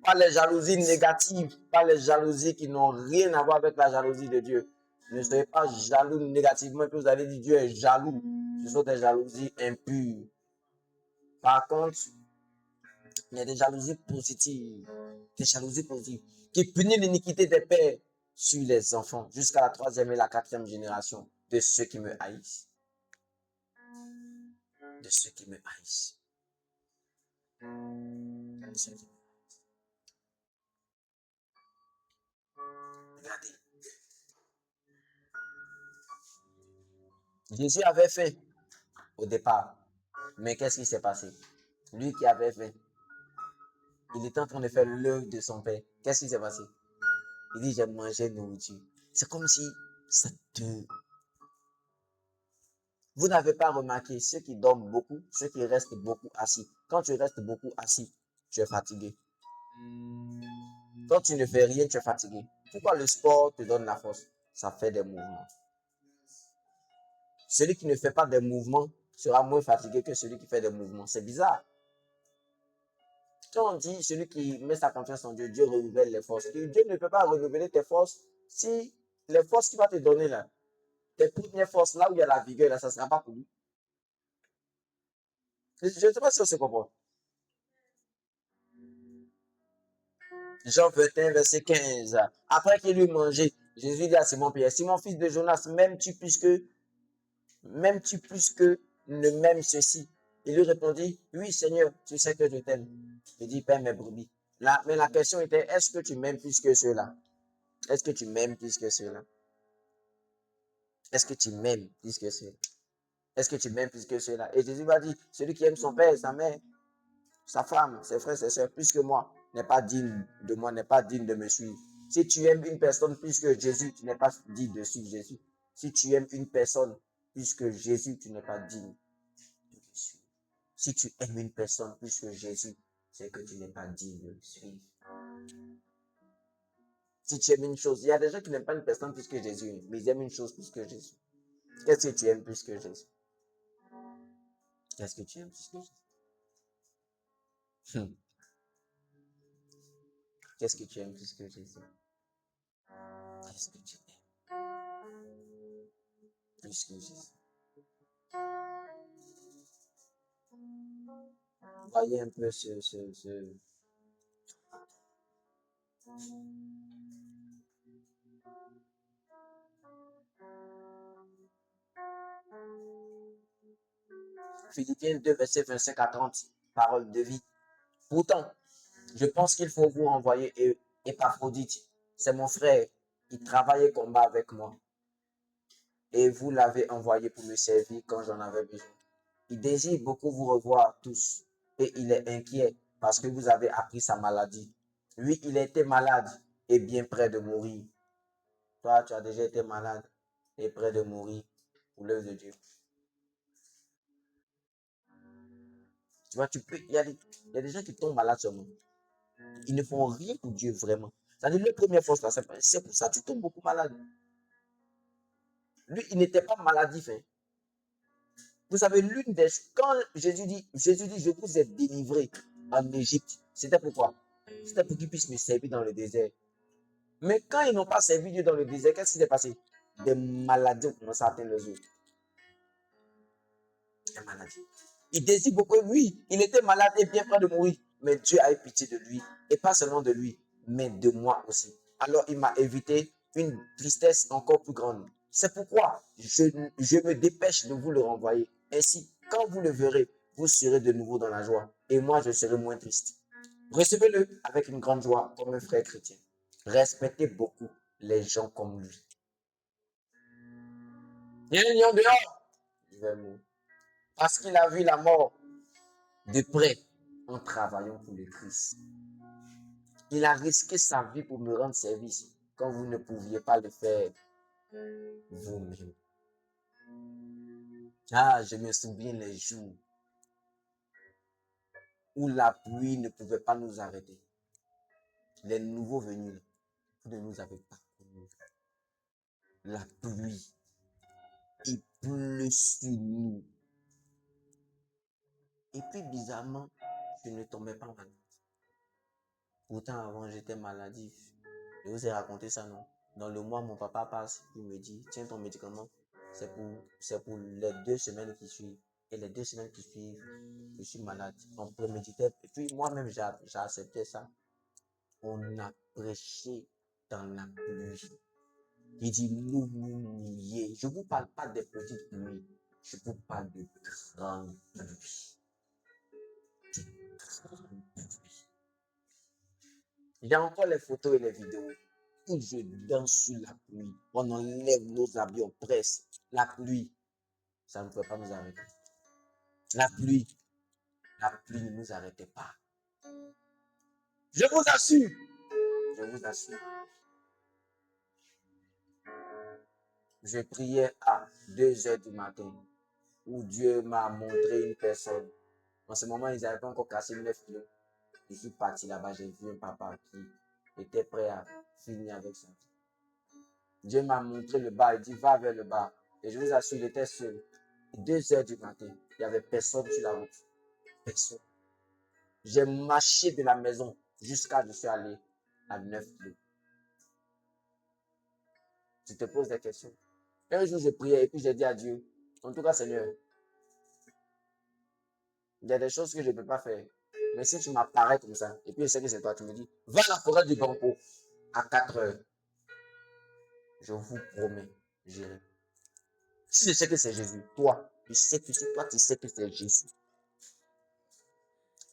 Pas les jalousies négatives, pas les jalousies qui n'ont rien à voir avec la jalousie de Dieu. Ne soyez pas jaloux négativement, puis vous allez dire Dieu est jaloux. Ce sont des jalousies impures. Par contre, il y a des jalousies positives. Des jalousies positives qui punissent l'iniquité des pères sur les enfants jusqu'à la 3e et la 4e génération de ceux qui me haïssent. De ceux qui me haïssent. Regardez. Jésus avait faim au départ. Mais qu'est-ce qui s'est passé? Lui qui avait faim, il était en train de faire l'œuvre de son père. Qu'est-ce qui s'est passé? Il dit, j'ai mangé nourriture. C'est comme si ça te... Vous n'avez pas remarqué ceux qui dorment beaucoup, ceux qui restent beaucoup assis. Quand tu restes beaucoup assis, tu es fatigué. Quand tu ne fais rien, tu es fatigué. Pourquoi le sport te donne la force? Ça fait des mouvements. Celui qui ne fait pas des mouvements sera moins fatigué que celui qui fait des mouvements. C'est bizarre. Quand on dit celui qui met sa confiance en Dieu, Dieu renouvelle les forces. Dieu ne peut pas renouveler tes forces si les forces qu'il va te donner là, tes premières forces, là où il y a la vigueur, là, ça ne sera pas pour lui. Je ne sais pas si on se comprend. Jean 21, verset 15. Après qu'il eut mangé, Jésus dit à Simon-Pierre, Simon, fils de Jonas, m'aimes-tu plus que ne m'aime ceci? Il lui répondit, oui, Seigneur, tu sais que je t'aime. Il dit, paie mes brebis. Là, mais la question était, est-ce que tu m'aimes plus que cela? Est-ce que tu m'aimes plus que cela? Est-ce que tu m'aimes plus que cela? Est-ce que tu m'aimes plus que cela? Et Jésus va dire, celui qui aime son père, sa mère, sa femme, ses frères, ses soeurs, plus que moi, n'est pas digne de moi, n'est pas digne de me suivre. Si tu aimes une personne plus que Jésus, tu n'es pas digne de suivre Jésus. Si tu aimes une personne plus que Jésus, tu n'es pas digne de me suivre. Si tu aimes une personne plus que Jésus, c'est que tu n'es pas digne de me suivre. Si tu aimes une chose, il y a des gens qui n'aiment pas une personne plus que Jésus, mais ils aiment une chose plus que Jésus. Qu'est-ce que tu aimes plus que Jésus? Qu'est-ce que tu aimes plus que Jésus? Qu'est-ce que tu aimes plus que Jésus? Qu'est-ce que tu aimes plus que Jésus? Voyez un peu ce... Philippiens 2, verset 25 à 30, parole de vie. Pourtant, je pense qu'il faut vous renvoyer Épaphrodite. C'est mon frère. Il travaille et combat avec moi. Et vous l'avez envoyé pour me servir quand j'en avais besoin. Il désire beaucoup vous revoir tous. Et il est inquiet parce que vous avez appris sa maladie. Lui, il était malade et bien près de mourir. Toi, tu as déjà été malade et près de mourir pour l'œuvre de Dieu. Tu vois, il y a des gens qui tombent malades seulement. Ils ne font rien pour Dieu vraiment. C'est-à-dire, la première fois, c'est pour ça que tu tombes beaucoup malade. Lui, il n'était pas maladif. Hein. Vous savez, quand Jésus dit, je vous ai délivré en Égypte, c'était pourquoi? C'était pour qu'ils puissent me servir dans le désert. Mais quand ils n'ont pas servi Dieu dans le désert, qu'est-ce qui s'est passé? Des maladies ont commencé à atteindre les autres. Des maladies. Il désire beaucoup. Oui, il était malade et bien près de mourir. Mais Dieu a eu pitié de lui. Et pas seulement de lui, mais de moi aussi. Alors il m'a évité une tristesse encore plus grande. C'est pourquoi je me dépêche de vous le renvoyer. Ainsi, quand vous le verrez, vous serez de nouveau dans la joie. Et moi, je serai moins triste. Recevez-le avec une grande joie comme un frère chrétien. Respectez beaucoup les gens comme lui. Il y a un lion dehors. Je vais mourir. Parce qu'il a vu la mort de près en travaillant pour le Christ. Il a risqué sa vie pour me rendre service quand vous ne pouviez pas le faire vous-même. Ah, je me souviens les jours où la pluie ne pouvait pas nous arrêter. Les nouveaux venus, vous ne nous avez pas connus. La pluie, il pleut sur nous. Et puis bizarrement, je ne tombais pas malade. Pourtant, avant, j'étais maladif. Je vous ai raconté ça, non? Dans le mois, mon papa passe, il me dit, tiens ton médicament, c'est pour les 2 semaines qui suivent. Et les 2 semaines qui suivent, je suis malade. On préméditait. Et puis moi-même, j'ai accepté ça. On a prêché dans la pluie. Il dit, nous mouiller. Je ne vous parle pas des petites pluies. Je vous parle de grandes pluies. J'ai encore les photos et les vidéos où je danse sur la pluie. On enlève nos habits, on presse la pluie. ça ne pouvait pas nous arrêter. La pluie ne nous arrêtait pas. Je vous assure, je vous assure. Je priais à 2 heures du matin où Dieu m'a montré une personne. En ce moment, ils n'avaient pas encore cassé 9 kilos. Je suis parti là-bas, j'ai vu un papa qui était prêt à finir avec ça. Dieu m'a montré le bar, il dit va vers le bar. Et je vous assure, il était seul. 2 heures du matin, il n'y avait personne sur la route. Personne. J'ai marché de la maison jusqu'à je suis allé à 9 kilos. Tu te poses des questions. Un jour, je priais et puis j'ai dit à Dieu, en tout cas, Seigneur, il y a des choses que je ne peux pas faire. Mais si tu m'apparais comme ça, et puis je sais que c'est toi, tu me dis, va à la forêt du Banco à 4 heures. Je vous promets, j'irai. Si je sais que c'est Jésus, toi, tu sais que c'est Jésus.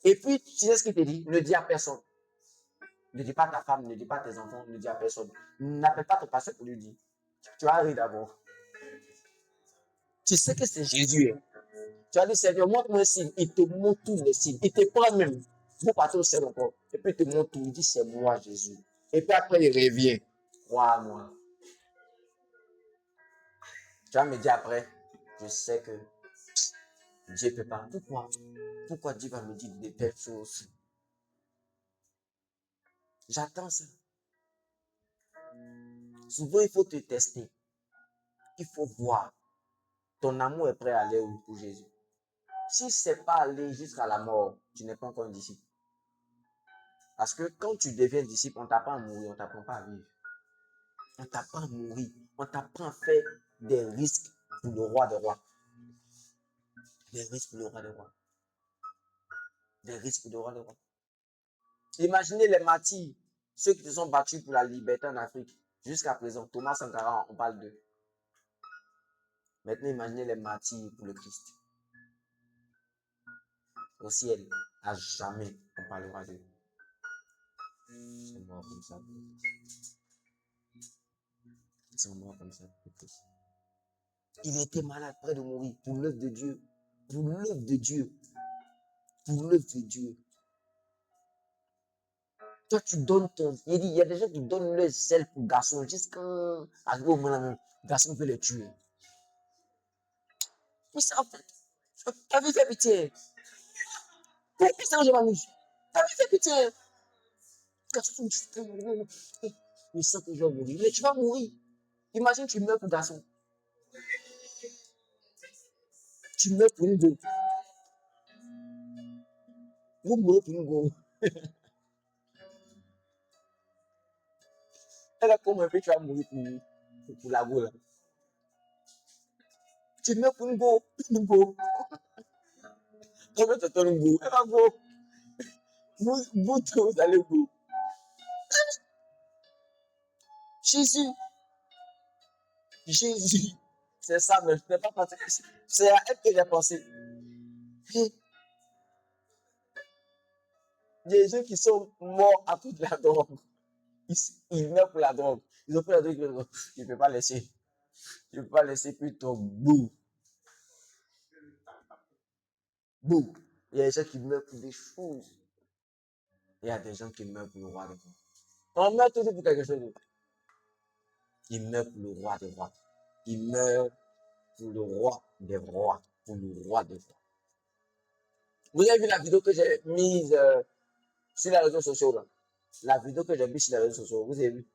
Et puis, tu sais ce qu'il te dit? Ne dis à personne. Ne dis pas à ta femme, ne dis pas à tes enfants, ne dis à personne. N'appelle pas ton pasteur pour lui dire. Tu vas rire d'abord. Tu sais que c'est Jésus. Tu as dit, Seigneur, montre-moi un signe. Il te montre tous les signes. Il te prend même. Vous partez au ciel encore. Et puis il te montre tout. Il dit, c'est moi, Jésus. Et puis après, il revient. Crois-moi. Tu vas me dire après, je sais que Dieu ne peut pas. Pourquoi Dieu va me dire de telles choses? J'attends ça. Souvent, il faut te tester. Il faut voir. Ton amour est prêt à aller où pour Jésus. Si ce n'est pas aller jusqu'à la mort, tu n'es pas encore un disciple. Parce que quand tu deviens disciple, on ne t'apprend à mourir, on ne t'apprend pas à vivre. On t'apprend à mourir. On t'apprend à faire des risques pour le roi des rois. Des risques pour le roi des rois. Des risques pour le roi des rois. Imaginez les martyrs, ceux qui se sont battus pour la liberté en Afrique. Jusqu'à présent, Thomas Sankara, on parle d'eux. Maintenant, imaginez les martyrs pour le Christ. Au ciel, à jamais, on parlera d'eux. Ils sont morts comme ça. Ils sont morts comme ça. Il était malade, près de mourir, pour l'œuvre de Dieu. Pour l'œuvre de Dieu. Pour l'œuvre de Dieu. Toi, tu donnes ton... Il dit, il y a des gens qui donnent leur zèle pour garçon jusqu'à arriver au moment où le garçon veut les tuer. Mais ça, en fait, t'as vu, fais pitié. Pourquoi ça, je m'amuse? T'as vu, fais pitié. Garçon, mais ça que je vais mourir. Mais tu vas mourir. Imagine, tu meurs pour garçon. Tu meurs pour une go. Vous mourrez pour une go. Elle a comme un peu, tu vas mourir pour la go, là. Tu meurs pour une go. Une go. Comment tu t'attends une go? Elle va go. Vous tous, vous allez go. Jésus. Jésus. C'est ça, mais je n'ai pas pensé. C'est à elle que j'ai pensé. Et des gens qui sont morts à cause de la drogue. Ils meurent pour la drogue. Ils ont pris la drogue. Je ne peux pas laisser. Je ne peux pas laisser plutôt bouh. Bouh. Il y a des gens qui meurent pour des choses. Il y a des gens qui meurent pour le roi des rois. On meurt toujours pour quelque chose d'autre. Ils meurent pour le roi des rois. Ils meurent pour le roi des rois. Pour le roi des rois. Vous avez vu la vidéo que j'ai mise sur les réseaux sociaux là? La vidéo que j'ai mise sur les réseaux sociaux, vous avez vu?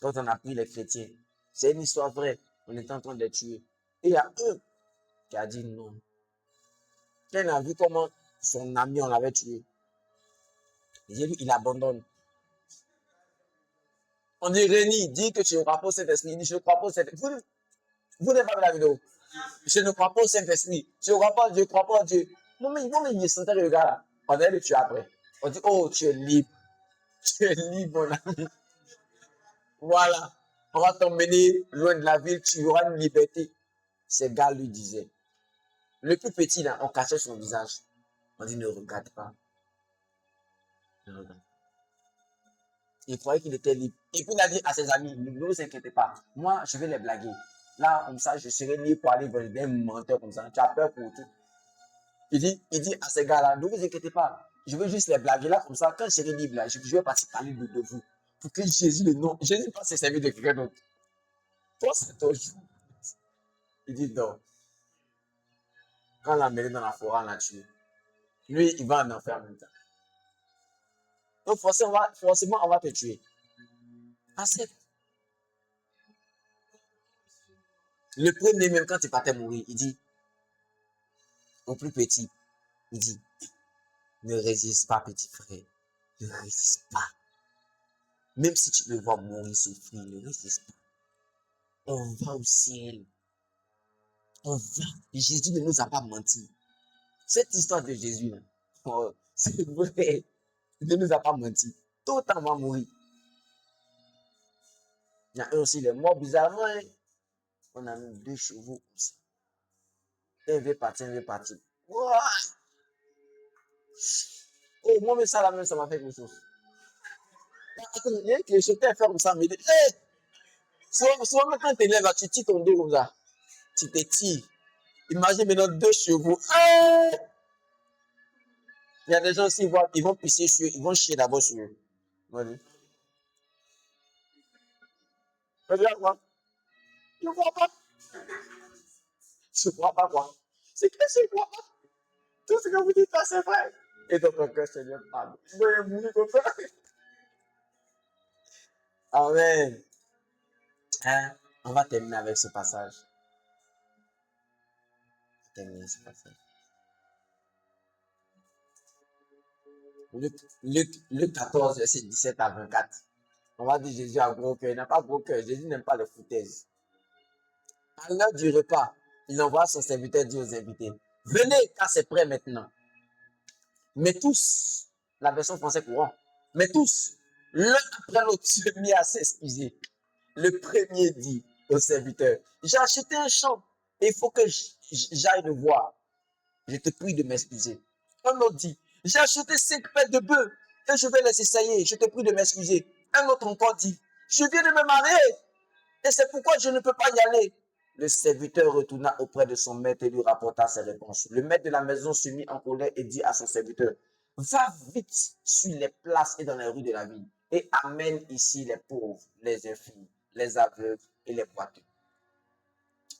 Quand on a pris les chrétiens, c'est une histoire vraie. On était en train de les tuer. Et il y a un qui a dit non. Quand il a vu comment son ami, on l'avait tué, j'ai vu, il abandonne. On dit Rémi, dis que tu ne crois pas au Saint-Esprit. Il dit, je ne crois pas au Saint-Esprit. Vous n'avez pas vu la vidéo. Je ne crois pas au Saint-Esprit. Je ne crois pas à Dieu. Non, mais il me sentait le gars là. On allait le tuer après. On dit, oh, tu es libre. Tu es libre, mon ami. Voilà. On va t'emmener loin de la ville, tu auras une liberté. Ces gars lui disaient. Le plus petit, là, on cachait son visage. On dit, ne regarde pas. Ne regarde pas. Il croyait qu'il était libre. Et puis il a dit à ses amis, ne vous inquiétez pas. Moi, je vais les blaguer. Là, comme ça, je serai libre pour aller vers des menteurs comme ça. Tu as peur pour tout. Il dit à ces gars-là, ne vous inquiétez pas. Je veux juste les blaguer là, comme ça. Quand je serai libre là, je vais partir parler de vous. Pour que Jésus, le nom, Jésus pas se servir de quelqu'un d'autre. Toi, c'est ton jour. Il dit non. Quand on l'a mené dans la forêt, on l'a tué. Lui, il va en enfer en même temps. Donc, forcément, on va te tuer. Accepte. Le premier, même quand il partait mourir, il dit au plus petit, il dit, ne résiste pas, petit frère. Ne résiste pas. Même si tu me vois mourir, souffrir, ne résiste pas. On va au ciel. On va. Jésus ne nous a pas menti. Cette histoire de Jésus, là, oh, c'est vrai. Il ne nous a pas menti. Tout le temps, on va mourir. Il y a un aussi, il est mort bizarrement. Hein. On a mis 2 chevaux comme ça. Un veut partir, un veut partir. Ouah! Oh, moi, mais ça, là, même, ça m'a fait quelque chose. Attends, il y a quelque chose qui a fait comme ça, mais hey! Souvent, quand tu t'élèves, tu tires ton dos comme ça. Tu te tires. Imagine maintenant 2 chevaux. Hey! Il y a des gens aussi, ils vont pisser sur eux, ils vont chier d'abord sur eux. Vas-y. Vas-y, quoi? Je ne vois pas. Je ne vois pas quoi. C'est que je ne vois pas. Tout ce que vous dites là, c'est vrai. Et donc, mon cœur, Seigneur, pardon. Je vais mourir comme ça. Amen. Hein? On va terminer avec ce passage. Terminer ce passage. Luc 14, verset 17 à 24. On va dire Jésus a gros cœur. Il n'a pas gros cœur. Jésus n'aime pas les foutaises. À l'heure du repas, il envoie son serviteur dire aux invités, venez car c'est prêt maintenant. Mais tous, la version française courant, mais tous, l'un après l'autre, se mit à s'excuser. Le premier dit au serviteur, j'ai acheté un champ et il faut que j'aille le voir. Je te prie de m'excuser. Un autre dit, j'ai acheté 5 paires de bœufs et je vais les essayer. Je te prie de m'excuser. Un autre encore dit, je viens de me marier et c'est pourquoi je ne peux pas y aller. Le serviteur retourna auprès de son maître et lui rapporta ses réponses. Le maître de la maison se mit en colère et dit à son serviteur, va vite sur les places et dans les rues de la ville et amène ici les pauvres, les infirmes, les aveugles et les boiteux.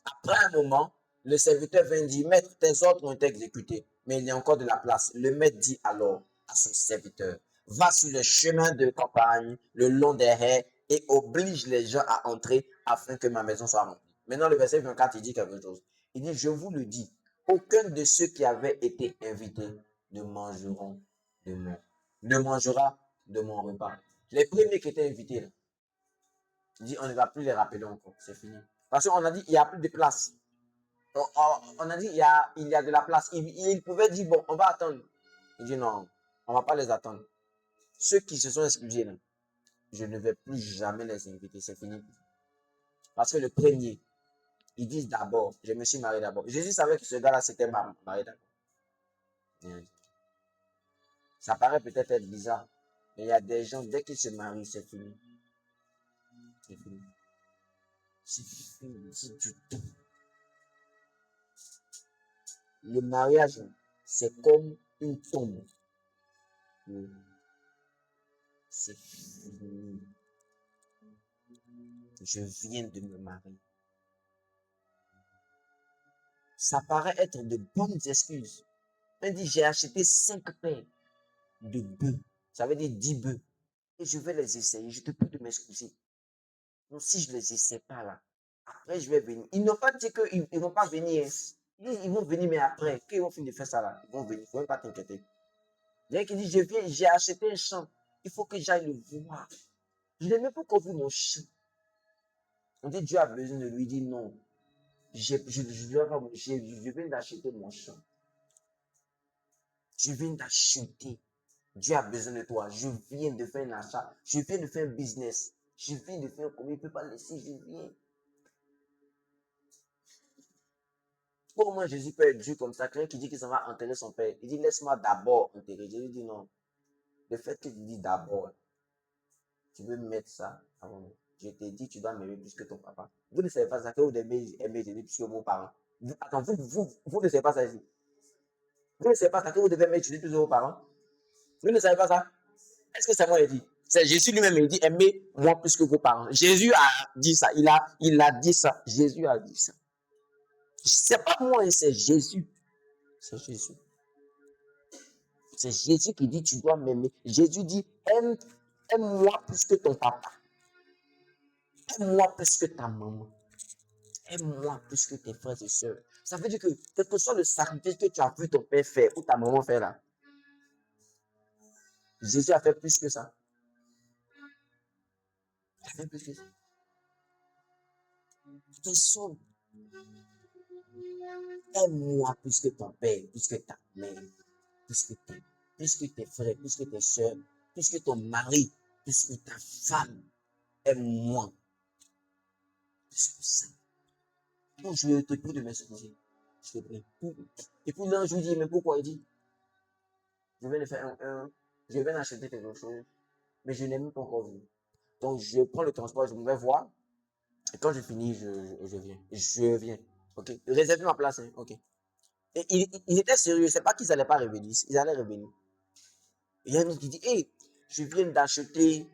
Après un moment, le serviteur vint dire, maître, tes ordres ont été exécutés, mais il y a encore de la place. Le maître dit alors à son serviteur, va sur le chemin de campagne, le long des haies, et oblige les gens à entrer afin que ma maison soit remplie. Maintenant, le verset 24, il dit quelque chose. Il dit, je vous le dis, aucun de ceux qui avaient été invités ne mangeront de mon, ne mangera de mon repas. Les premiers qui étaient invités, là, il dit, on ne va plus les rappeler encore, c'est fini. Parce qu'on a dit, il n'y a plus de place. On a dit, il y a de la place. Il pouvait dire, bon, on va attendre. Il dit, non, on ne va pas les attendre. Ceux qui se sont excusés, là, je ne vais plus jamais les inviter, c'est fini. Parce que le premier, ils disent d'abord, je me suis marié d'abord. Jésus savait que ce gars-là, c'était marié d'abord. Ça paraît peut-être être bizarre, mais il y a des gens, dès qu'ils se marient, c'est fini. C'est fini. C'est fini, c'est du tout. Le mariage, c'est comme une tombe. C'est fini. Je viens de me marier. Ça paraît être de bonnes excuses. On dit, j'ai acheté 5 paires de bœufs. Ça veut dire 10 bœufs. Et je vais les essayer. Je te prie de m'excuser. Donc, si je ne les essaie pas là, après je vais venir. Ils n'ont pas dit qu'ils ne vont pas venir. Ils vont venir, mais après, quand ils vont finir de faire ça là, ils vont venir. Il ne faut même pas t'inquiéter. Il y a qui dit, je viens, j'ai acheté un champ. Il faut que j'aille le voir. Je n'ai même pas encore vu mon champ. On dit, Dieu a besoin de lui. Il dit, non. Je viens d'acheter mon champ. Je viens d'acheter. Dieu a besoin de toi. Je viens de faire un achat. Je viens de faire un business. Je viens de faire comme il ne peut pas laisser. Je viens. Comment Jésus peut être Dieu comme ça? Quelqu'un qui dit qu'il s'en va enterrer son père. Il dit, laisse-moi d'abord enterrer. Jésus dit non. Le fait que tu dis d'abord, tu veux mettre ça avant moi. Je t'ai dit, tu dois m'aimer plus que ton papa. Vous ne savez pas ça, que vous devez aimer Jésus plus que vos parents. Attends, vous ne savez pas ça ici. Vous ne savez pas ça, que vous devez aimer Jésus plus que vos parents. Vous ne savez pas ça. Est-ce que c'est moi qui dit? C'est Jésus lui-même, il dit, aimez-moi plus que vos parents. Jésus a dit ça. Il a dit ça. Jésus a dit ça. C'est pas moi, c'est Jésus. C'est Jésus. C'est Jésus qui dit, tu dois m'aimer. Jésus dit, aime-moi plus que ton papa. Aime-moi plus que ta maman. Aime-moi plus que tes frères et sœurs. Ça veut dire que, quel que soit le sacrifice que tu as vu ton père faire ou ta maman faire là, Jésus a fait plus que ça. Il a fait plus que ça. Tes soeurs, aime-moi plus que ton père, plus que ta mère, plus que tes frères, plus que tes sœurs, plus que ton mari, plus que ta femme. Aime-moi plus que ça. Donc, je te prie de m'excuser. Je te prie. Et puis là, je lui dis, mais pourquoi? Il dit, je vais le faire je vais acheter quelque chose, mais je n'ai même pas encore vu. Donc, je prends le transport, je me vais voir. Et quand je finis, je viens. Je viens. OK. Réservez ma place, hein. OK. Et ils étaient sérieux. C'est pas qu'ils n'allaient pas revenir. Ils allaient revenir. Et il y a un autre qui dit, hey, je viens d'acheter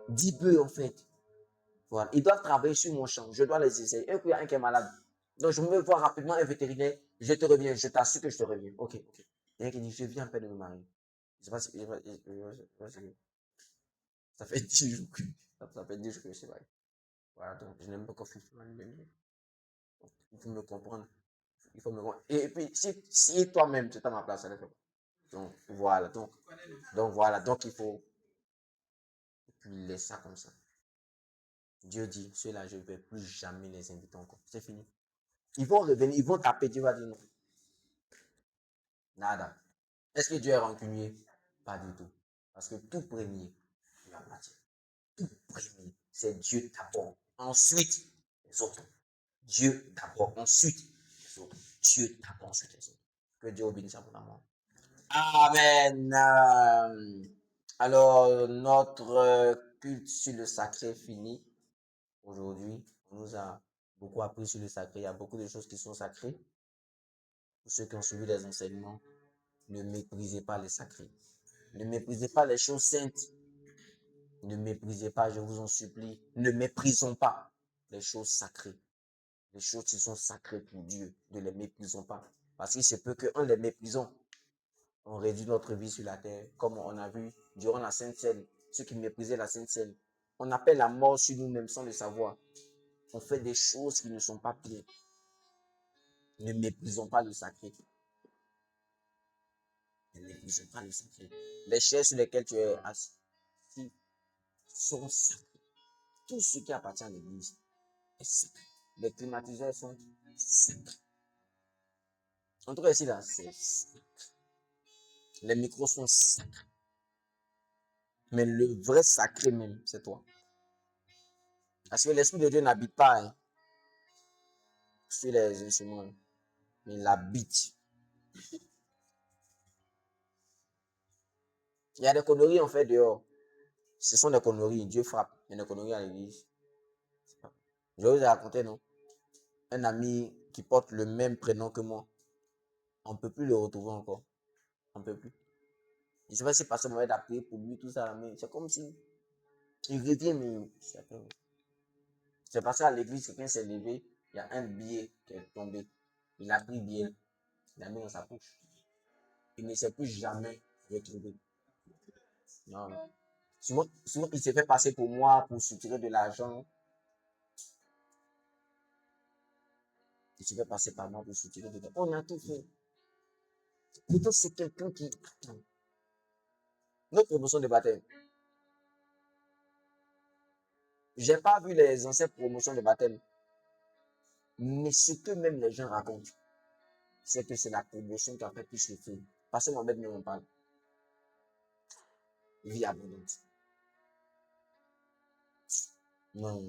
10 bœufs, en fait. Voilà. Ils doivent travailler sur mon champ. Je dois les essayer. Et puis, il y a un qui est malade. Donc, je me vais voir rapidement un vétérinaire. Je te reviens. Je t'assure que je te reviens. OK. OK. Il y a un qui dit, je viens à peine de me marier. Je sais pas si, ça fait 10 jours que, ça fait 10 jours que je sais pas. Voilà. Donc, je n'aime pas qu'on fiche mal. Il faut me comprendre. Il faut me comprendre. Et puis, si toi-même, tu es à ma place, ça ne fait pas. Donc, voilà. Donc, voilà. Donc, il faut laisser ça comme ça. Dieu dit, ceux-là, je ne vais plus jamais les inviter encore. C'est fini. Ils vont revenir, ils vont taper. Dieu va dire non. Nada. Est-ce que Dieu est rancunier? Pas du tout. Parce que tout premier, il appartient. Tout premier, c'est Dieu d'abord. Ensuite, les autres. Dieu d'abord. Ensuite, les autres. Dieu d'abord, ensuite les autres. Que Dieu bénisse abondamment. Amen. Alors, notre culte sur le sacré est fini. Aujourd'hui, on nous a beaucoup appris sur le sacré. Il y a beaucoup de choses qui sont sacrées. Pour ceux qui ont suivi les enseignements, ne méprisez pas les sacrés. Ne méprisez pas les choses saintes. Ne méprisez pas, je vous en supplie. Ne méprisons pas les choses sacrées. Les choses qui sont sacrées pour Dieu. Ne les méprisons pas. Parce qu'il se peut qu'en les méprisant, on réduit notre vie sur la terre. Comme on a vu durant la Sainte Seine, ceux qui méprisaient la Sainte Seine. On appelle la mort sur nous-mêmes sans le savoir. On fait des choses qui ne sont pas bien. Ne méprisons pas le sacré. Ne méprisons pas le sacré. Les chaises sur lesquelles tu es assis sont sacrées. Tout ce qui appartient à l'église est sacré. Les climatiseurs sont sacrés. En tout cas, ici, là, c'est sacré. Les micros sont sacrés. Mais le vrai sacré même, c'est toi. Parce que l'Esprit de Dieu n'habite pas sur les instruments, mais il habite. Il y a des conneries en fait dehors. Ce sont des conneries. Dieu frappe. Il y a des conneries à l'église. Je vous ai raconté, non? Un ami qui porte le même prénom que moi. On ne peut plus le retrouver encore. On ne peut plus. Je ne sais pas si Pasteur Mohamed a prié pour lui, tout ça, mais c'est comme si il revient, mais c'est passé à l'église, quelqu'un s'est levé, il y a un billet qui est tombé. Il a pris le billet, il l'a mis dans sa poche. Il ne s'est plus jamais retrouvé. Non. Souvent, il s'est fait passer pour moi pour soutirer de l'argent. Il s'est fait passer par moi pour soutirer de l'argent. On a tout fait. Plutôt, c'est quelqu'un qui attend. Notre promotion de baptême. J'ai pas vu les anciennes promotions de baptême. Mais ce que même les gens racontent, c'est que c'est la promotion qui a fait plus le feu. Parce que Mohamed ne m'en parle. Vie abondante. Non,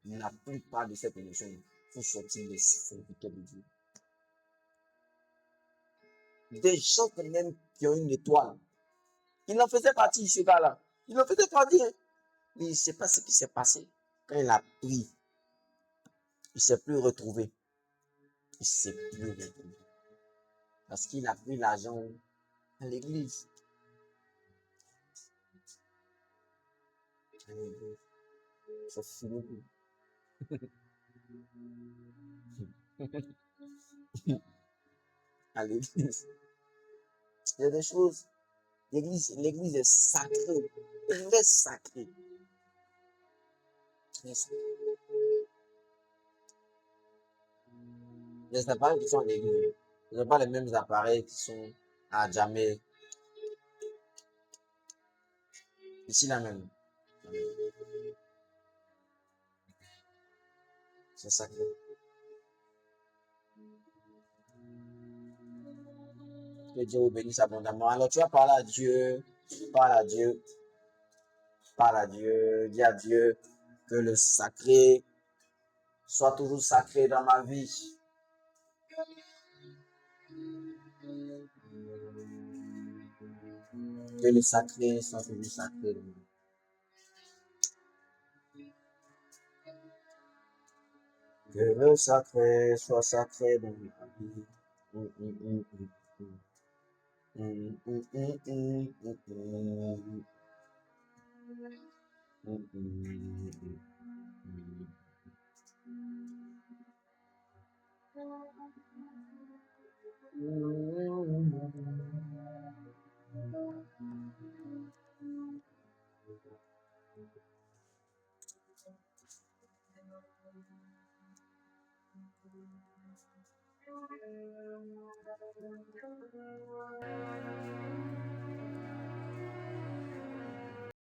la plupart de ces promotions font sortir des serviteurs de Dieu. Des gens quand même qui ont une étoile. Il en faisait partie, ce gars-là. Il en faisait partie. Hein. Mais il ne sait pas ce qui s'est passé. Quand il a pris, il ne s'est plus retrouvé. Il ne s'est plus retrouvé. Parce qu'il a pris l'argent à l'église. À l'église. C'est fini. À l'église. Il y a des choses. L'église est sacrée. Très sacrée. Très sacrée. Les appareils qui sont à l'église, ce ne sont pas les mêmes appareils qui sont à jamais. Ici, là même. C'est sacré. Que Dieu vous bénisse abondamment. Alors, tu vas parler à Dieu. Parle à Dieu. Parle à Dieu. Dis à Dieu que le sacré soit toujours sacré dans ma vie. Que le sacré soit toujours sacré dans ma vie. Que le sacré soit sacré dans ma vie. Mm, mm, mm, mm, mm. Mm, mm, mm, mm, mm, mm. Mm, mm, mm, mm.